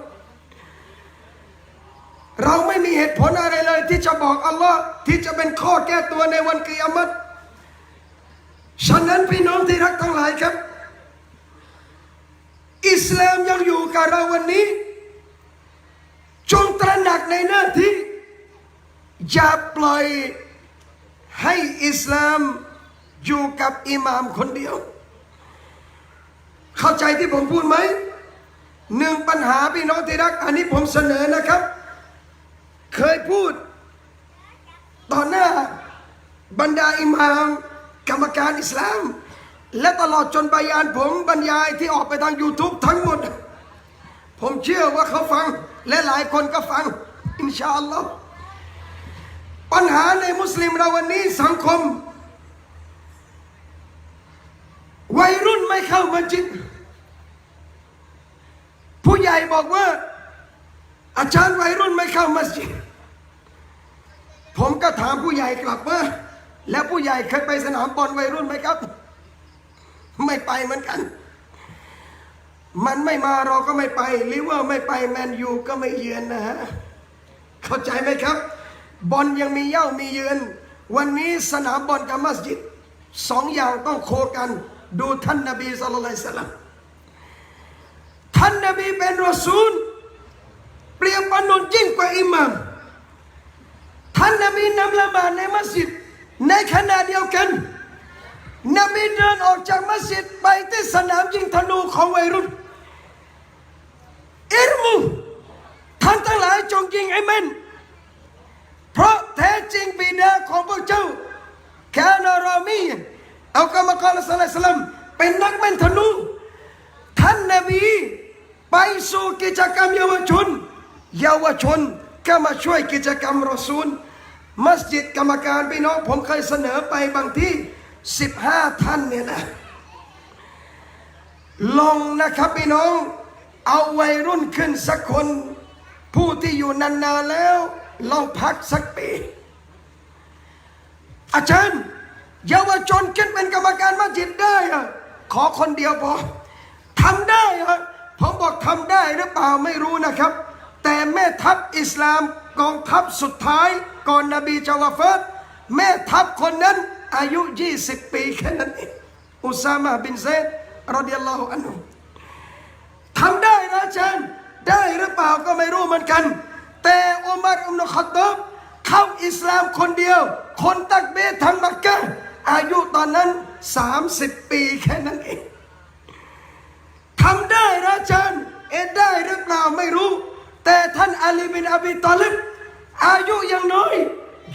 เราไม่มีเหตุผลอะไรเลยที่จะบอกอัลลอฮ์ที่จะเป็นข้อแก้ตัวในวันกิยามะฮ์ฉะนั้นพี่น้องที่รักทั้งหลายครับอิสลามยังอยู่กับเราวันนี้จงตระหนักในหน้าที่อย่าปล่อยให้อิสลามอยู่กับอิหม่ามคนเดียวเข้าใจที่ผมพูดไหมหนึ่งปัญหาพี่น้องที่รักอันนี้ผมเสนอนะครับเคยพูดต่อหน้าบรรดาอิหม่ามกรรมการอิสลามและตลอดจนบายานผมบรรยายที่ออกไปทาง YouTube ทั้งหมดผมเชื่อว่าเขาฟังและหลายคนก็ฟังอินชาอัลลอฮ์ปัญหาในมุสลิมเราวันนี้สังคม วัยรุ่นไม่เข้ามัสยิดผู้ใหญ่บอกว่าอาจารย์วัยรุ่นไม่เข้ามัสยิดผมก็ถามผู้ใหญ่กลับว่าแล้วผู้ใหญ่เคยไปสนามบอลวัยรุ่นไหมครับไม่ไปเหมือนกันมันไม่มาเราก็ไม่ไปลิเวอร์ไม่ไปแมนยูก็ไม่เยือนนะฮะเข้าใจไหมครับบอลยังมีเย่ามีเยือนวันนี้สนามบอลกับมัสยิดสองอย่างต้องโคกันดูท่านนบีศ็อลลัลลอฮุอะลัยฮิวะซัลลัมท่านนบีเป็นรอซูลเปรียบประหนึ่งยิ่งกว่าอิหม่ามท่านนบีนำละหมาดในมัสยิดในขณะเดียวกันนบีเดินออกจากมัสยิดไปที่สนามยิงธนูของวัยรุ่นอิรมูท่านทั้งหลายจงยิงให้แม่นเพราะแท้จริงบิดาของพวกเจ้าแค่นารอมีเอากรรมกรศาสนาเป็นนักแม่นธนูท่านนบีไปสู่กิจกรรมเยาวชนก็มาช่วยกิจกรรมรอซูลมัสยิดกรรมการพี่น้องผมเคยเสนอไปบางที่15 ท่านเนี่ยนะลองนะครับพี่น้องเอาวัยรุ่นขึ้นสักคนผู้ที่อยู่นานๆแล้วลองพักสักปีอาจารย์เยาวชนขึ้นเป็นกรรมการมัสยิดได้อะขอคนเดียวพอทำได้อะผมบอกทำได้หรือเปล่าไม่รู้นะครับแต่แม่ทัพอิสลามกองทัพสุดท้ายก่อนนบีจะวะฟาตแม่ทัพคนนั้นอายุ20 ปีแค่นั้นเองอุซามะบินเซดรอฎิยัลลอฮุอันฮุทำได้นะอาจารย์ได้หรือเปล่าก็ไม่รู้เหมือนกันแต่อุมัรอิบนุค็อฏฏอบเข้าอิสลามคนเดียวคนตักบีรทั้งมักกะฮ์อายุตอนนั้น30 ปีแค่นั้นเองทำได้นะอาจารย์ได้หรือเปล่าไม่รู้แต่ท่านอาลีบินอบีตอลิบอายุยังน้อย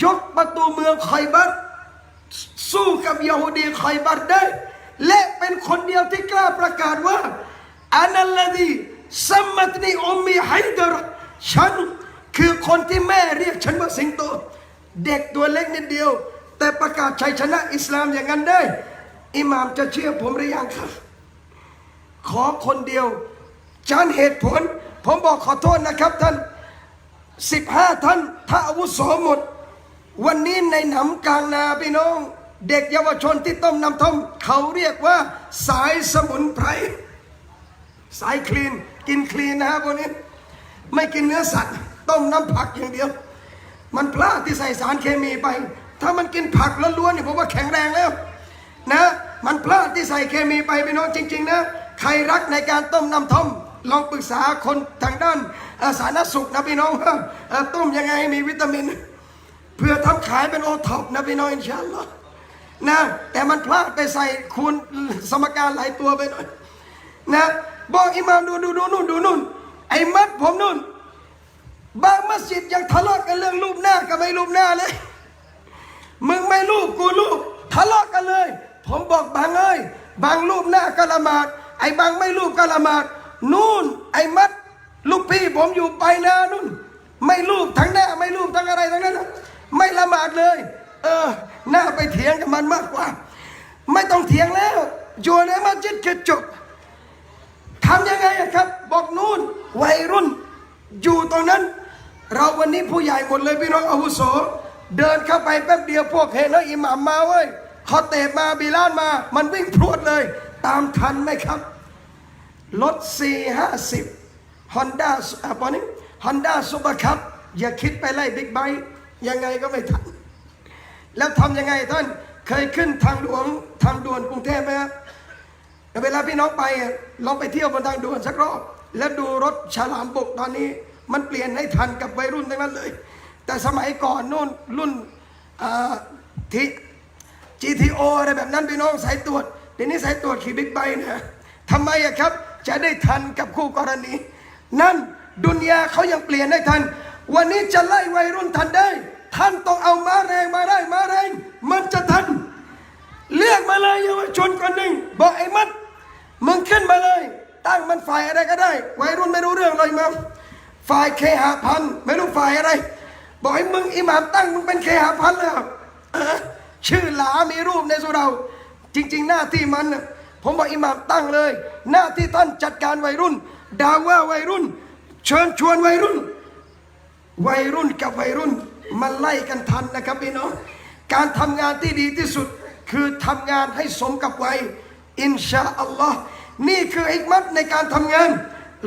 ยกประตูเมืองไคบัรสู้กับยะฮูดีไคบัรได้และเป็นคนเดียวที่กล้าประกาศว่าอานัลลดีซัมมัตนีอุมมีไฮดรฉันคือคนที่แม่เรียกฉันว่าสิงโตเด็กตัวเล็กนิดเดียวแต่ประกาศชัยชนะอิสลามอย่างนั้นได้อิหม่ามจะเชื่อผมหรือยังครับขอคนเดียวจานเหตุผลผมบอกขอโทษนะครับท่าน15 ท่านถ้าอาวุโสหมดวันนี้ในหนำกลางนาพี่น้องเด็กเยาวชนที่ต้มน้ำท่อมเขาเรียกว่าสายสมุนไพรสายคลีนกินคลีนนะฮะพวกนี้ไม่กินเนื้อสัตว์ต้มน้ำผักอย่างเดียวมันพลาดที่ใส่สารเคมีไปถ้ามันกินผักล้วนๆนี่ผมว่าแข็งแรงแล้วนะมันพลาดที่ใส่เคมีไปพี่น้องจริงๆนะใครรักในการต้มน้ำท่อมลองปรึกษาคนทางด้านสาธารณสุขนะพี่น้องต้มยังไงให้มีวิตามินเพื่อทำขายเป็นโอท็อปนะพี่น้องอินชาอัลลอฮ์นะแต่มันพลาดไปใส่คูณสมการหลายตัวไปหน่อยนะบอกอิหม่ามดูนู่นไอ้มัดผมนู่นบางมัสยิดยังทะเลาะกันเรื่องรูปหน้ากับไม่รูปหน้าเลยมึงไม่รูปกูรูปทะเลาะกันเลยผมบอกบางเอ้ยบางรูปหน้าก็ละหมาดไอ้บางไม่รูปก็ละหมาดนู่นไอ้มัดลูกพี่ผมอยู่ไปนานู่นไม่รูปทั้งหน้าไม่รูปทั้งอะไรทั้งนั้นไม่ละหมาดเลยหน้าไปเถียงกับมันมากกว่าไม่ต้องเถียงแล้วอยู่ในมัสยิดคือจบทำยังไงครับบอกนู่นวัยรุ่นอยู่ตรงนั้นเราวันนี้ผู้ใหญ่หมดเลยพี่น้องอาวุโสเดินเข้าไปแป๊บเดียวพวกเห็นแล้วอิหม่ามมาเว้ยขอเตะมาบิลาลมามันวิ่งพรวดเลยตามทันไหมครับรถ450 Honda ปอนี้ Honda Super Cup อย่าคิดไปไล่บิ๊กไบค์ยังไงก็ไม่ทันแล้วทำยังไงท่านเคยขึ้นทางด่วนกรุงเทพไหมครับเวลาพี่น้องไปลองไปเที่ยวบนทางด่วนสักรอบแล้วดูรถฉลามบุกตอนนี้มันเปลี่ยนให้ทันกับวัยรุ่นทั้งนั้นเลยแต่สมัยก่อนนู่นรุ่นที่ GTO อะไรแบบนั้นพี่น้องสายตรวจเดี๋ยวนี้สายตรวจขี่บิ๊กไบค์นะทำไมครับจะได้ทันกับคู่กรณีนั่นดุนยาเขายังเปลี่ยนได้ทันวันนี้จะไล่วัยรุ่นทันได้ท่านต้องเอาม้าแรงมาได้ม้าแรงมันจะทันเลือกมาเลยเยาวชนคนหนึ่งบอกไอ้มัดมึงขึ้นมาเลยตั้งมันฝ่ายอะไรก็ได้วัยรุ่นไม่รู้เรื่องเลยมั้งฝ่ายเคหะพันไม่รู้ฝ่ายอะไรบอกให้มึงอิหม่ามตั้งมึงเป็นเคหะพันแล้วชื่อหลามีรูปในสุเราจริงๆหน้าที่มัน ผมบอกอิหม่ามตั้งเลย หน้าที่ท่านจัดการวัยรุ่นด่าว่าวัยรุ่น เชิญชวนวัยรุ่นกับวัยรุ่นมันไล่กันทันนะครับพี่น้องการทำงานที่ดีที่สุดคือทำงานให้สมกับวัยอินชาอัลลอฮ์นี่คือฮิกมัตในการทำงาน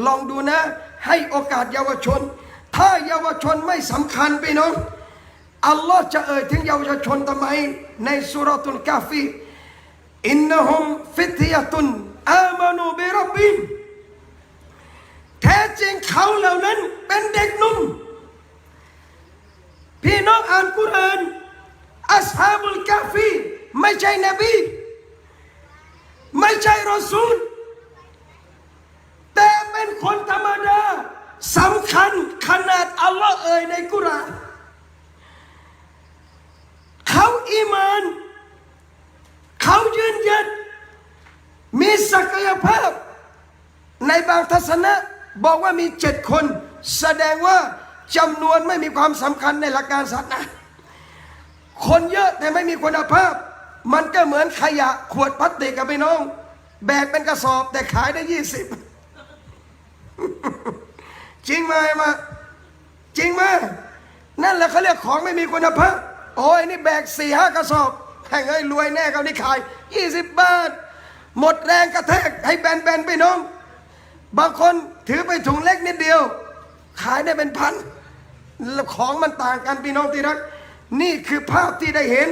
ลองดูนะให้โอกาสเยาวชนถ้าเยาวชนไม่สำคัญพี่น้องอัลลอฮ์จะเอ่ยถึงเยาวชนทำไมในสุเราะตุลกาฟีอินนะฮุมฟิตยะตุนอามานูบิร็อบบิมแท้จริงเขาเหล่านั้นเป็นเด็กหนุ่มพี่น้องอ่านกุรอานอัศฮาบุลกาฟีไม่ใช่นบีไม่ใช่รอซูลแต่เป็นคนธรรมดาสำคัญขนาดอัลลอฮ์เอ่ยในกุรอานเขาอีมานเขายืนยันมีศักยภาพในบางทัศนะบอกว่ามี7 คนแสดงว่าจำนวนไม่มีความสำคัญในหลักการศาสนาคนเยอะแต่ไม่มีคุณภาพมันก็เหมือนขยะขวดพลาสติกกับพี่น้องแบกเป็นกระสอบแต่ขายได้20 จริงไหมมาจริงไหมนั่นแหละเขาเรียกของไม่มีคุณภาพโอ้ยนี่แบก4-5 กระสอบแห่งเอ้ยรวยแน่เขานี่ขาย20 บาทหมดแรงกระแทกให้แบนๆพี่น้องบางคนถือไปถุงเล็กนิดเดียวขายได้เป็นพันของมันต่างกันพี่น้องที่รักนี่คือภาพที่ได้เห็น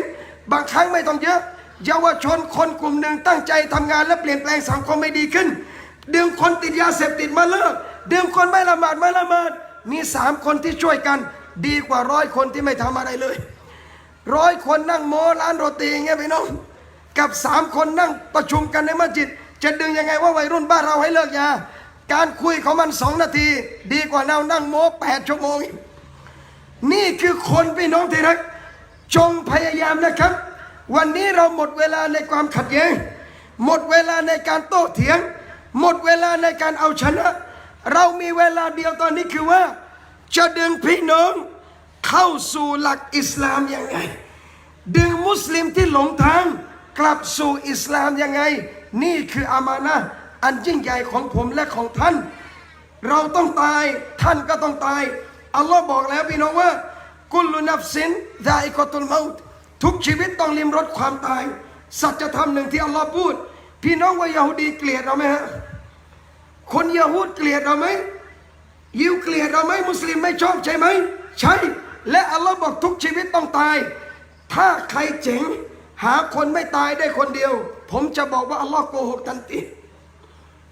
บางครั้งไม่ต้องเยอะเยาวชนคนกลุ่มหนึ่งตั้งใจทำงานและเปลี่ยนแปลงสังคมไม่ดีขึ้นดึงคนติดยาเสพติดมาเลิกดึงคนไม่ละหมาดมี3 คนที่ช่วยกันดีกว่า100 คนที่ไม่ทำอะไรเลย100 คนนั่งโม้ร้านโรตีอย่างเงี้ยพี่น้องกับ3 คนนั่งประชุมกันในมัสยิดจะดึงยังไงว่าวัยรุ่นบ้านเราให้เลิกยาการคุยของมัน2 นาทีดีกว่าเรานั่งโม้8 ชั่วโมงนี่คือคนพี่น้องที่รักจงพยายามนะครับวันนี้เราหมดเวลาในความขัดแย้งหมดเวลาในการโต้เถียงหมดเวลาในการเอาชนะเรามีเวลาเดียวตอนนี้คือว่าจะดึงพี่น้องเข้าสู่หลักอิสลามยังไงดึงมุสลิมที่หลงทางกลับสู่อิสลามยังไงนี่คืออามานะห์อันยิ่งใหญ่ของผมและของท่านเราต้องตายท่านก็ต้องตายอัลลอฮ์บอกแล้วพี่น้องว่ากุลนัฟซินซาอิกะตุลเมาต์ทุกชีวิตต้องลิ้มรสความตายสัจธรรมหนึ่งที่อัลลอฮ์พูดพี่น้องว่ายะฮูดีเกลียดเราไหมฮะคนยะฮูดเกลียดเราไหมยิวเกลียดเราไหมมุสลิมไม่ชอบใช่ไหมใช่และอัลลอฮ์บอกทุกชีวิตต้องตายถ้าใครเจ๋งหาคนไม่ตายได้คนเดียวผมจะบอกว่าอัลลอฮ์โกหกทันที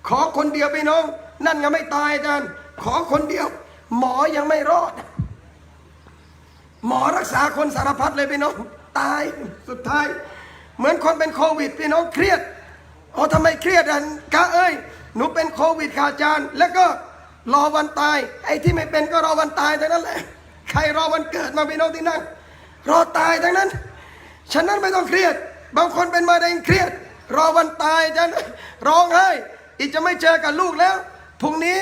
ขอคนเดียวพี่น้องนั่นยังไม่ตายอาจารย์ขอคนเดียวหมอยังไม่รอดหมอรักษาคนสารพัดเลยพี่น้องตายสุดท้ายเหมือนคนเป็นโควิดพี่น้องเครียดทำไมเครียดอ่ะกะเอ้ยหนูเป็นโควิดค่ะอาจารย์แล้วก็รอวันตายไอ้ที่ไม่เป็นก็รอวันตายทั้งนั้นแหละใครรอวันเกิดมาพี่น้องที่นั่งรอตายทั้งนั้นฉะนั้นไม่ต้องเครียดบางคนเป็นมะเร็งเครียดรอวันตายอาจารย์ร้องไห้อีกจะไม่เจอกับลูกแล้วพรุ่งนี้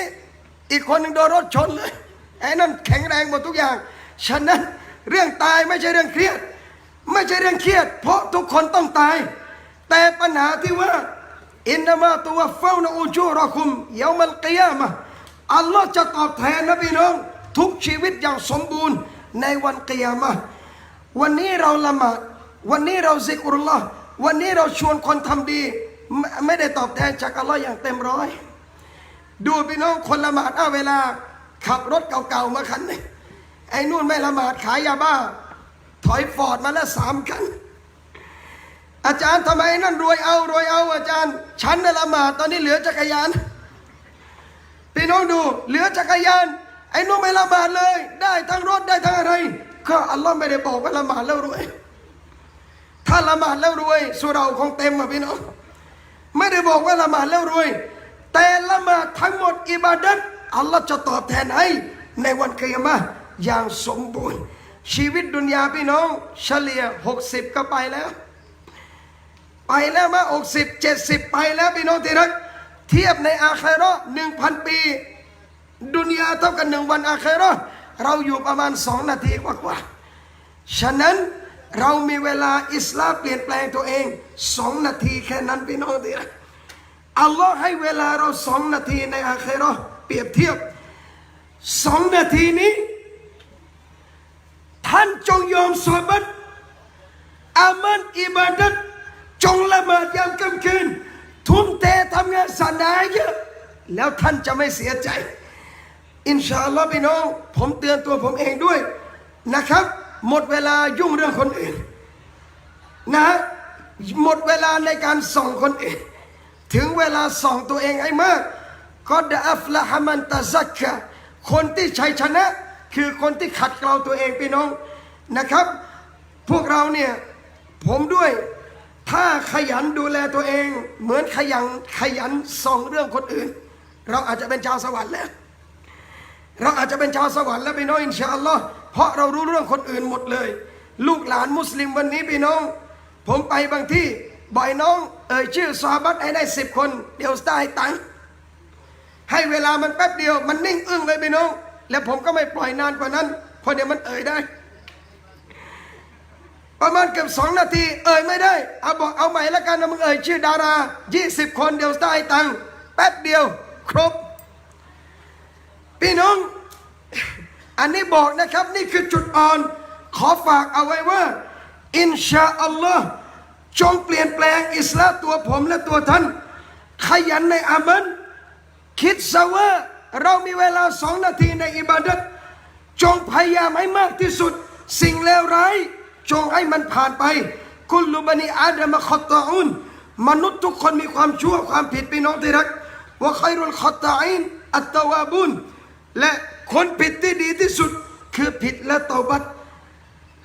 อีกคนหนึ่งโดนรถชนเลยไอ้นั่นแข็งแรงหมดทุกอย่างฉะนั้นเรื่องตายไม่ใช่เรื่องเครียดไม่ใช่เรื่องเครียดเพราะทุกคนต้องตายแต่ปัญหาที่ว่าอินนามาตัวเฝ้านะอูจูรอคุมเยามัลกิยามะอัลลอฮ์จะตอบแทนนะพี่น้องทุกชีวิตอย่างสมบูรณ์ในวันกิยามะวันนี้เราละหมาดวันนี้เราซิกรุลลอฮ์วันนี้เราชวนคนทำดีไม่ได้ตอบแทนจากอัลลอฮ์อย่างเต็มร้อยดูพี่น้องคนละหมาดเวลาขับรถเก่าๆมาคันนึงไอ้นู่นไม่ละหมาดขายยาบ้าถอยฟอร์ดมาแล้ว3 คันอาจารย์ทำไมนั่นรวยเอาอาจารย์ฉันน่ะละหมาดตอนนี้เหลือจักรยานพี่น้องดูเหลือจักรยานไอ้นู่นไม่ละหมาดเลยได้ทั้งรถได้ทั้งอะไรก็อัลลอฮ์ไม่ได้บอกว่าละหมาดแล้วรวยถ้าละหมาดแล้วรวยสุเราคงเต็มอ่ะพี่น้องไม่ได้บอกว่าละหมาดแล้วรวยแต่ละหมาดทั้งหมดอิบาดัตอัลลอฮ์จะตอบแทนให้ในวันกิยามะห์อย่างสมบูรณ์ชีวิตดุนยาพี่น้องเฉลี่ย60ก็ไปแล้วมา60 70ไปแล้วพี่น้องที่รักเทียบในอาคิเราะห์ 1,000 ปีดุนยาเท่ากัน1 วันอาคิเราะห์เราอยู่ประมาณ2 นาทีกว่าฉะนั้นเรามีเวลาอิสลามเปลี่ยนแปลงตัวเอง2 นาทีแค่นั้นพี่น้องที่รัก อัลลอฮ์ให้เวลาเรา2 นาทีในอาคิเราะห์เปรียบเทียบ2 นาทีนี้ท่านจงยอมซอบัตอามันอิบาดัตจงละหมาดยามค่ำคืนทุ่มเททำงานศาสนาเยอะแล้วท่านจะไม่เสียใจอินชาอัลลอฮ์พี่น้องผมเตือนตัวผมเองด้วยนะครับหมดเวลายุ่งเรื่องคนอื่นนะหมดเวลาในการส่องคนอื่นถึงเวลาส่องตัวเองให้มากก็ดะอัฟละฮะมันตะซักกะคนที่ชัยชนะคือคนที่ขัดเกลาตัวเองพี่น้องนะครับพวกเราเนี่ยผมด้วยถ้าขยันดูแลตัวเองเหมือนขยันส่องเรื่องคนอื่นเราอาจจะเป็นชาวสวรรค์แล้วเราอาจจะเป็นชาวสวรรค์แล้วพี่น้องอินชาอัลลอฮ์เพราะเรารู้เรื่องคนอื่นหมดเลยลูกหลานมุสลิมวันนี้พี่น้องผมไปบางที่บ่อยน้องชื่อซอฮาบะห์ให้ได้10 คนเดี๋ยวได้ตังค์ให้เวลามันแป๊บเดียวมันนิ่งอึ้งเลยพี่น้องแล้วผมก็ไม่ปล่อยนานกว่านั้นเพราะเดี๋ยวมันได้ประมาณเกือบ2 นาทีไม่ได้บอกเอาใหม่ละกันนะมึงชื่อดารา20 คนเดี๋ยวได้ตังค์แป๊บเดียวครบพี่น้องอันนี้บอกนะครับนี่คือจุดอ่อนขอฝากเอาไว้ว่าอินชาอัลลอฮ์จงเปลี่ยนแปลงอิสลามตัวผมและตัวท่านขยันในอามันคิดซะว่าเรามีเวลา2 นาทีในอิบาดัตจงพยายามให้มากที่สุดสิ่งเลวร้ายจงให้มันผ่านไปกุลบันิอาดัมขอตาอุนมนุษย์ทุกคนมีความชั่วความผิดพี่น้องที่รักว่าใครรุลขอตาอินอัตตาวาบุนและคนผิดที่ดีที่สุดคือผิดและเตาบัต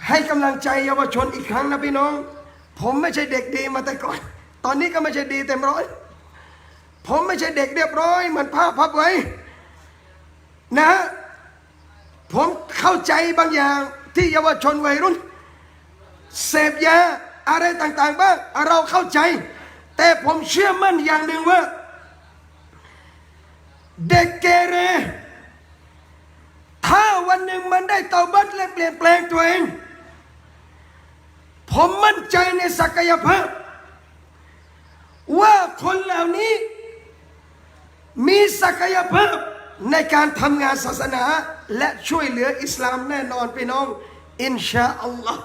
ให้กำลังใจเยาวชนอีกครั้งนะพี่น้องผมไม่ใช่เด็กดีมาแต่ก่อนตอนนี้ก็ไม่ใช่ดีเต็มร้อยผมไม่ใช่เด็กเรียบร้อยเหมือนผ้าพับไว้นะผมเข้าใจบางอย่างที่เยาวชนวัยรุ่นเสพยาอะไรต่างๆบ้างเราเข้าใจแต่ผมเชื่อมั่นอย่างหนึ่งว่าเด็กเกเรถ้าวันหนึ่งมันได้เตาบัตและเปลี่ยนแปลงตัวเองผมมั่นใจในศักยภาพว่าคนเหล่านี้มีศักยภาพในการทำงานศาสนาและช่วยเหลืออิสลามแน่นอนพี่น้องอินชาอัลลอฮ์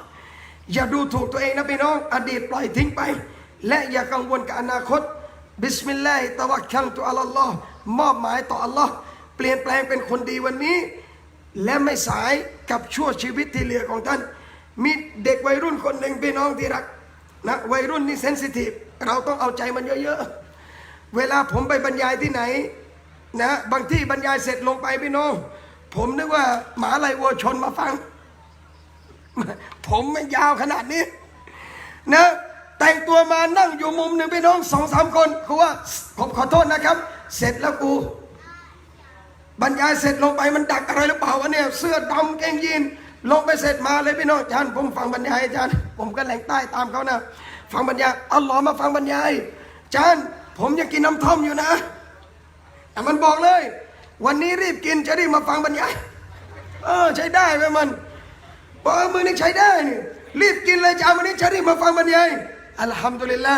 อย่าดูถูกตัวเองนะพี่น้องอดีตปล่อยทิ้งไปและอย่ากังวลกับอนาคตบิสมิลลาฮิตะวักคัลตุอัลลอฮ์มอบหมายต่ออัลลอฮ์เปลี่ยนแปลงเป็นคนดีวันนี้และไม่สายกับชั่วชีวิตที่เหลือของท่านมีเด็กวัยรุ่นคนหนึ่งพี่น้องที่รักนะวัยรุ่นนี่เซนซิทีฟเราต้องเอาใจมันเยอะๆเวลาผมไปบรรยายที่ไหนนะบางที่บรรยายเสร็จลงไปพี่น้องผมนึกว่าหมาลายวัวชนมาฟังผมไม่ยาวขนาดนี้นะแต่งตัวมานั่งอยู่มุมหนึ่งพี่น้อง2-3 คนเขาว่าผมขอโทษนะครับเสร็จแล้วกูบรรยายเสร็จลงไปมันดักอะไรหรือเปล่าวะเนี่ยเสื้อดำเกงยีนลงไปเสร็จมาเลยพี่น้องอาจารย์ผมฟังบรรยายอาจารย์ผมก็แหลงใต้ตามเขานะฟังบรรยายอัลลอฮ์มาฟังบรรยายอาจารย์ผมยังกินน้ำท่อมอยู่นะแต่มันบอกเลยวันนี้รีบกินจะรีบมาฟังบรรยายใช้ได้ไหมมันบอกมือนี้ใช้ได้นี่รีบกินเลยอาจารย์วันนี้จะรีบมาฟังบรรยายอัลฮัมดุลิลละ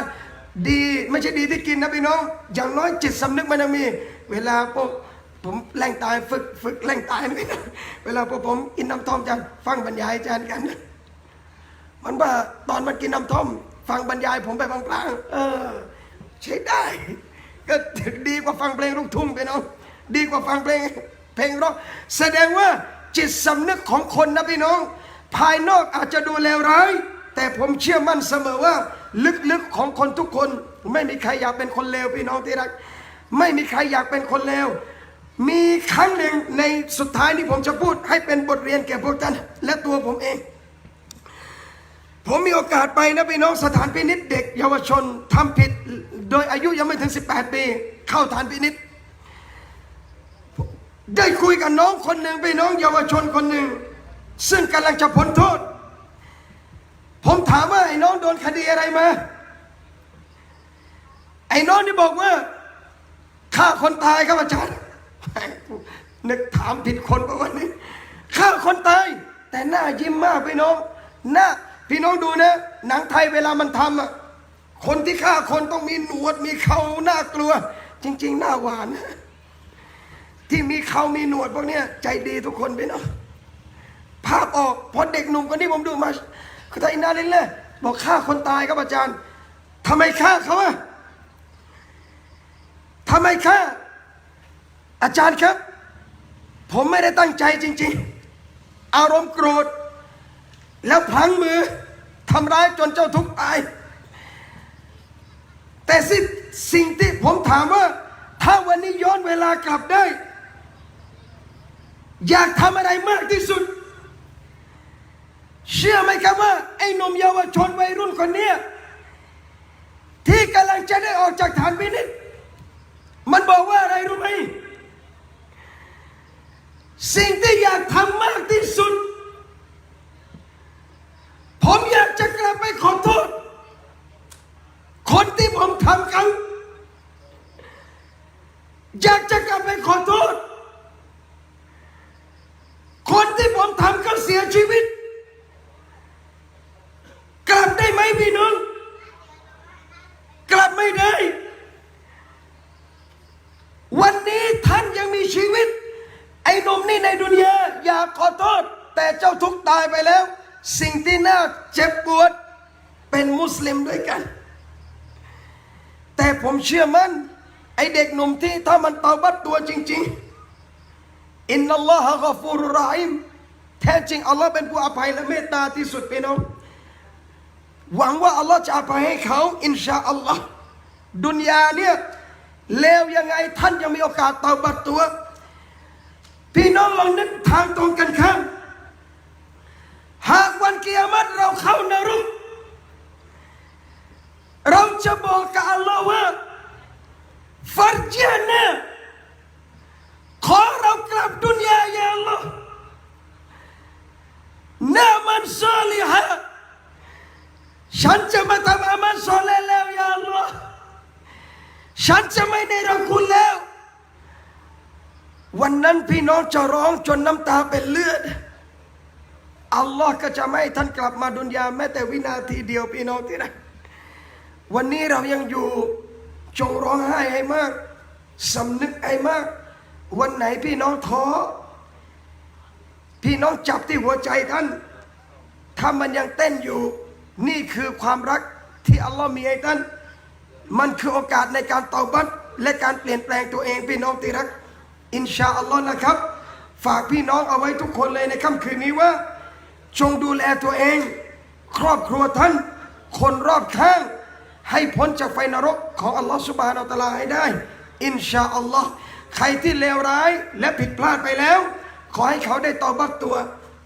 ดีไม่ใช่ดีที่กินนะพี่น้องอย่างน้อยจิตสำนึกมันยังมีเวลาผมแรงตายฝึกแรงตายนี่นะเวลาผมกินน้ำท่อมจันฟังบรรยายอาจารย์กันมันว่าตอนมันกินน้ำท่อมฟังบรรยายผมไปพลางๆใช้ได้ก็ดีกว่าฟังเพลงลูกทุ่งไปน้องดีกว่าฟังเพลงร็อกแสดงว่าจิตสำนึกของคนนะพี่น้องภายนอกอาจจะดูเลวร้ายแต่ผมเชื่อมั่นเสมอว่าลึกๆของคนทุกคนไม่มีใครอยากเป็นคนเลวพี่น้องที่รักไม่มีใครอยากเป็นคนเลวมีครั้งหนึ่งในสุดท้ายนี้ผมจะพูดให้เป็นบทเรียนแก่พวกท่านและตัวผมเองผมมีโอกาสไปนะพี่น้องสถานพินิจเด็กเยาวชนทำผิดโดยอายุยังไม่ถึง18 ปีเข้าสถานพินิจได้คุยกับน้องคนหนึ่งพี่น้องเยาวชนคนหนึ่งซึ่งกำลังจะพ้นโทษผมถามว่าไอ้น้องโดนคดีอะไรมาไอ้น้องนี่บอกว่าฆ่าคนตายครับอาจารย์นึกถามผิดคนประวันนี้ฆ่าคนตายแต่หน้ายิ้มมากพี่น้องหน้าพี่น้องดูนะหนังไทยเวลามันทำ คนที่ฆ่าคนต้องมีหนวดมีเขาน่ากลัว จริงๆหน้าหวานที่มีเขามีหนวดพวกเนี้ยใจดีทุกคนไปเนาะภาพออกพอเด็กหนุ่มคนนี้ผมดูมาคือไทยนาลินเลยบอกฆ่าคนตายครับอาจารย์ทำไมฆ่าเขาอะทำไมฆ่าอาจารย์ครับผมไม่ได้ตั้งใจจริงๆอารมณ์โกรธแล้วพลั้งมือทำร้ายจนเจ้าทุกข์ตายแต่สิ่งที่ผมถามว่าถ้าวันนี้ย้อนเวลากลับได้อยากทำอะไรมากที่สุดเชื่อไหมครับว่าไอ้หนุ่มเยาวชนวัยรุ่นคนนี้ที่กำลังจะได้ออกจากฐานพินิจมันบอกว่าอะไรรู้ไหมสิ่งที่อยากทำมากที่สุดผมอยากจะกลับไปขอโทษคนที่ผมทำเขาอยากจะกลับไปขอโทษคนที่ผมทำเขาเสียชีวิตกลับได้ไหมพี่น้องกลับไม่ได้วันนี้ท่านยังมีชีวิตไอ้หนุ่มนี่ในดุนยาอยากขอโทษแต่เจ้าทุกข์ตายไปแล้วสิ่งที่น่าเจ็บปวดเป็นมุสลิมด้วยกันแต่ผมเชื่อมั่นไอ้เด็กหนุ่มที่ถ้ามันเตาบัดตัวจริงๆอินนัลลอฮะกอฟูรุรเราะฮีมแท้จริงอัลลอฮ์เป็นผู้อภัยและเมตตาที่สุดพี่น้องหวังว่าอัลลอฮ์จะอภัยให้เขาอินชาอัลลอฮ์ดุนยาเนี่ยเลวยังไงท่านยังมีโอกาสเตาบัดตัวพี่น้องลองนึกทางตรงกันข้ามหากวันกิยามัตเราเข้านรกเราจะบอกกับอัลลอฮ์ว่าฟัรจานะขอเรากลับดุนยาอย่าอัลลอฮ์นามันซอลิฮะฉันจะมาทำอามันซอลิฮ์แล้วอย่าอัลลอฮ์ฉันจะไม่ได้รักคุณแล้ววันนั้นพี่น้องจะร้องจนน้ำตาเป็นเลือดอัลลอฮ์ก็จะไม่ให้ท่านกลับมาดุนยาแม้แต่วินาทีเดียวพี่น้องที่รักวันนี้เรายังอยู่จงร้องไห้ให้มากสำนึกให้มากวันไหนพี่น้องท้อพี่น้องจับที่หัวใจท่านถ้ามันยังเต้นอยู่นี่คือความรักที่อัลลอฮ์มีให้ท่านมันคือโอกาสในการเตาบัตและการเปลี่ยนแปลงตัวเองพี่น้องที่รักอินชาอัลลอฮ์นะครับฝากพี่น้องเอาไว้ทุกคนเลยในค่ำคืนนี้ว่าจงดูแลตัวเองครอบครัวท่านคนรอบข้างให้พ้นจากไฟนรกของอัลลอฮ์ซุบฮานะฮูวะตะอาลาให้ได้อินชาอัลลอฮ์ใครที่เลวร้ายและผิดพลาดไปแล้วขอให้เขาได้ตอบัตตัว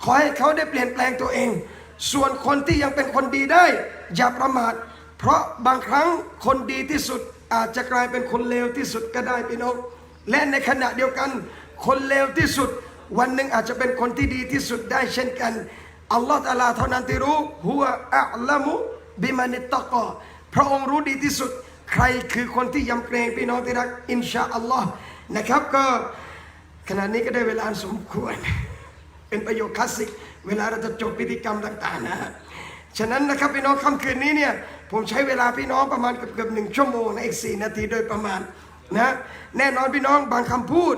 ขอให้เขาได้เปลี่ยนแปลงตัวเองส่วนคนที่ยังเป็นคนดีได้อย่าประมาทเพราะบางครั้งคนดีที่สุดอาจจะกลายเป็นคนเลวที่สุดก็ได้พี่น้องและในขณะเดียวกันคนเลวที่สุดวันหนึ่งอาจจะเป็นคนที่ดีที่สุดได้เช่นกันอัลลอฮฺตะอาลาเท่านั้นที่รู้ฮุวะอัลลัมุบิมานิตตะกอพระองค์รู้ดีที่สุดใครคือคนที่ยำเกรงพี่น้องที่รักอินชาอัลลอฮ์นะครับก็ขณะนี้ก็ได้เวลาสมควรเป็นประโยคคลาสสิกเวลาเราจะจบพิธีกรรมต่างๆนะฉะนั้นนะครับพี่น้องค่ำคืนนี้เนี่ยผมใช้เวลาพี่น้องประมาณเกือบ1 ชั่วโมงนะอีก4 นาทีโดยประมาณนะแน่นอนพี่น้องบางคำพูด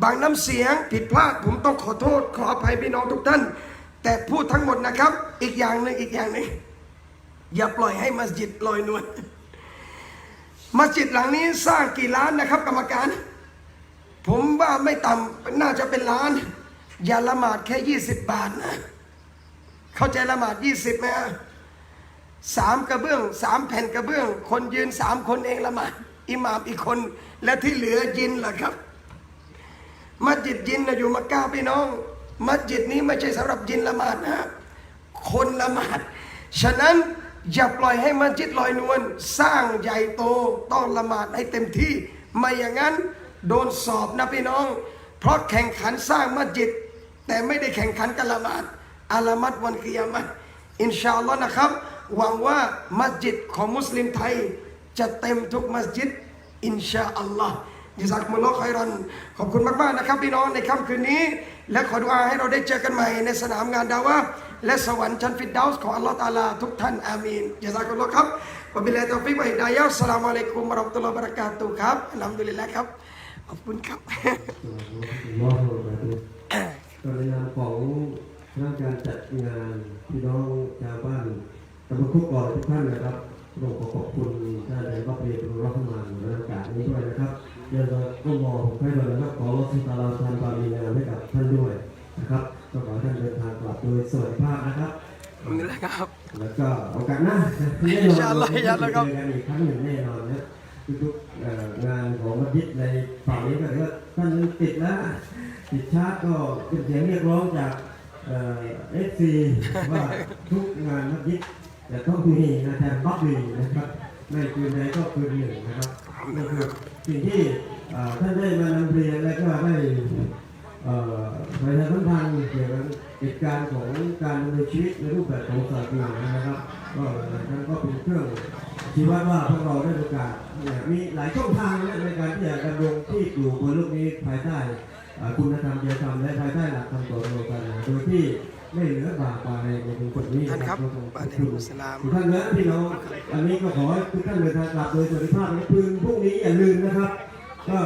บางน้ำเสียงผิดพลาดผมต้องขอโทษขออภัยพี่น้องทุกท่านแต่พูดทั้งหมดนะครับอีกอย่างหนึ่งอย่าปล่อยให้มัสยิดลอยนวลมัสยิดหลังนี้สร้างกี่ล้านนะครับกรรมการผมว่าไม่ต่ำน่าจะเป็นล้านอย่าละหมาดแค่20 บาทนะเข้าใจละหมาด20ไหม3 กระเบื้อง3 แผ่นกระเบื้องคนยืน3 คนเองละหมาดอิหม่ามอีกคนและที่เหลือยินล่ะครับมัสยิดยินนะอยู่มักกะพี่น้องมัสยิดนี้ไม่ใช่สำหรับยินละหมาดนะคนละหมาดฉะนั้นอย่าปล่อยให้มัสยิดลอยนวลสร้างใหญ่โตต้องละหมาดให้เต็มที่ไม่อย่างนั้นโดนสอบนะพี่น้องเพราะแข่งขันสร้างมัสยิดแต่ไม่ได้แข่งขันกันละหมาดอาลามัดวันกิยามะห์อินชาอัลลอฮ์นะครับหวังว่ามัสยิดของมุสลิมไทยจะเต็มทุกมัสยิดอินชาอัลลอฮ์ยิซักมุลลอฮ์ค็อยรอนขอบคุณมากๆนะครับพี่น้องในค่ำคืนนี้และขอดุอาให้เราได้เจอกันใหม่ในสนามงานดาวะและสวรรค์ชั้นฟิรดาวส์ของอัลลอฮ์ตะอาลาทุกท่านอามีนยิซักมุลลอฮ์ครับ Wabillahi taufiq wa hidayah. Assalamualaikum warahmatullahi wabarakatuh ครับอัลฮัมดุลิลละครับขอบคุณครับ ก็ในนามของคณะการจัดงานพี่น้องชาวบ้านตำบลคุกก่อนทุกท่านนะครับต้องขอบคุณท่านในรับเรียนเป็นรัฐมนตรีในโอกาสนี้ด้วยนะครับเดี๋ยวเราก็มองให้เรานะครับขอรับสิตาลาทานบารมีงานให้กับท่านด้วยนะครับก็ขอท่านเดินทางกลับโดยสวัสดิภาพนะครับ นี่แหละครับ แล้วก็โอกาสหน้าแน่นอน อินชาอัลลอฮ์ เรา อินชาอัลลอฮ์ครับ เจอกันอีกครั้งหนึ่งแน่นอนนะทุกๆงานของมัสยิดในฝั่งนี้ก็ถือว่าท่านติดแล้วติดชาร์จก็เป็นเสียงเรียกร้องจากFC ว่าทุกงานมัสยิดจะต้องมีนะแทนบัฟลีนะครับไม่คืนใดก็คืนหนึ่งนะครับนั่นคือสิ่งที่ท่านได้มานำเรียนและก็ได้ประชาสัมพันธ์เกี่ยวกับเหตุการณ์ของการดำเนินชีวิตในรูปแบบของศาสนานะครับก็นั่นก็เป็นเครื่องชี้วัดว่าพวกเราได้โอกาสมีหลายช่องทางในการที่จะดำรงที่อยู่บนโลกนี้ภายใต้คุณธรรมจริยธรรมและภายใต้หลักธรรมต่อโลกกันโดยที่ไม่เหลือบาปอะไรในบุคคลนี้ ท่านครับ ขอ วะอะลัยกุมุสสลาม ทุกท่านนะพี่น้องอันนี้ก็ขอให้ทุกท่านเดินทางกลับโดยสวัสดิภาพในคืนพรุ่งนี้อย่าลืมนะครับก็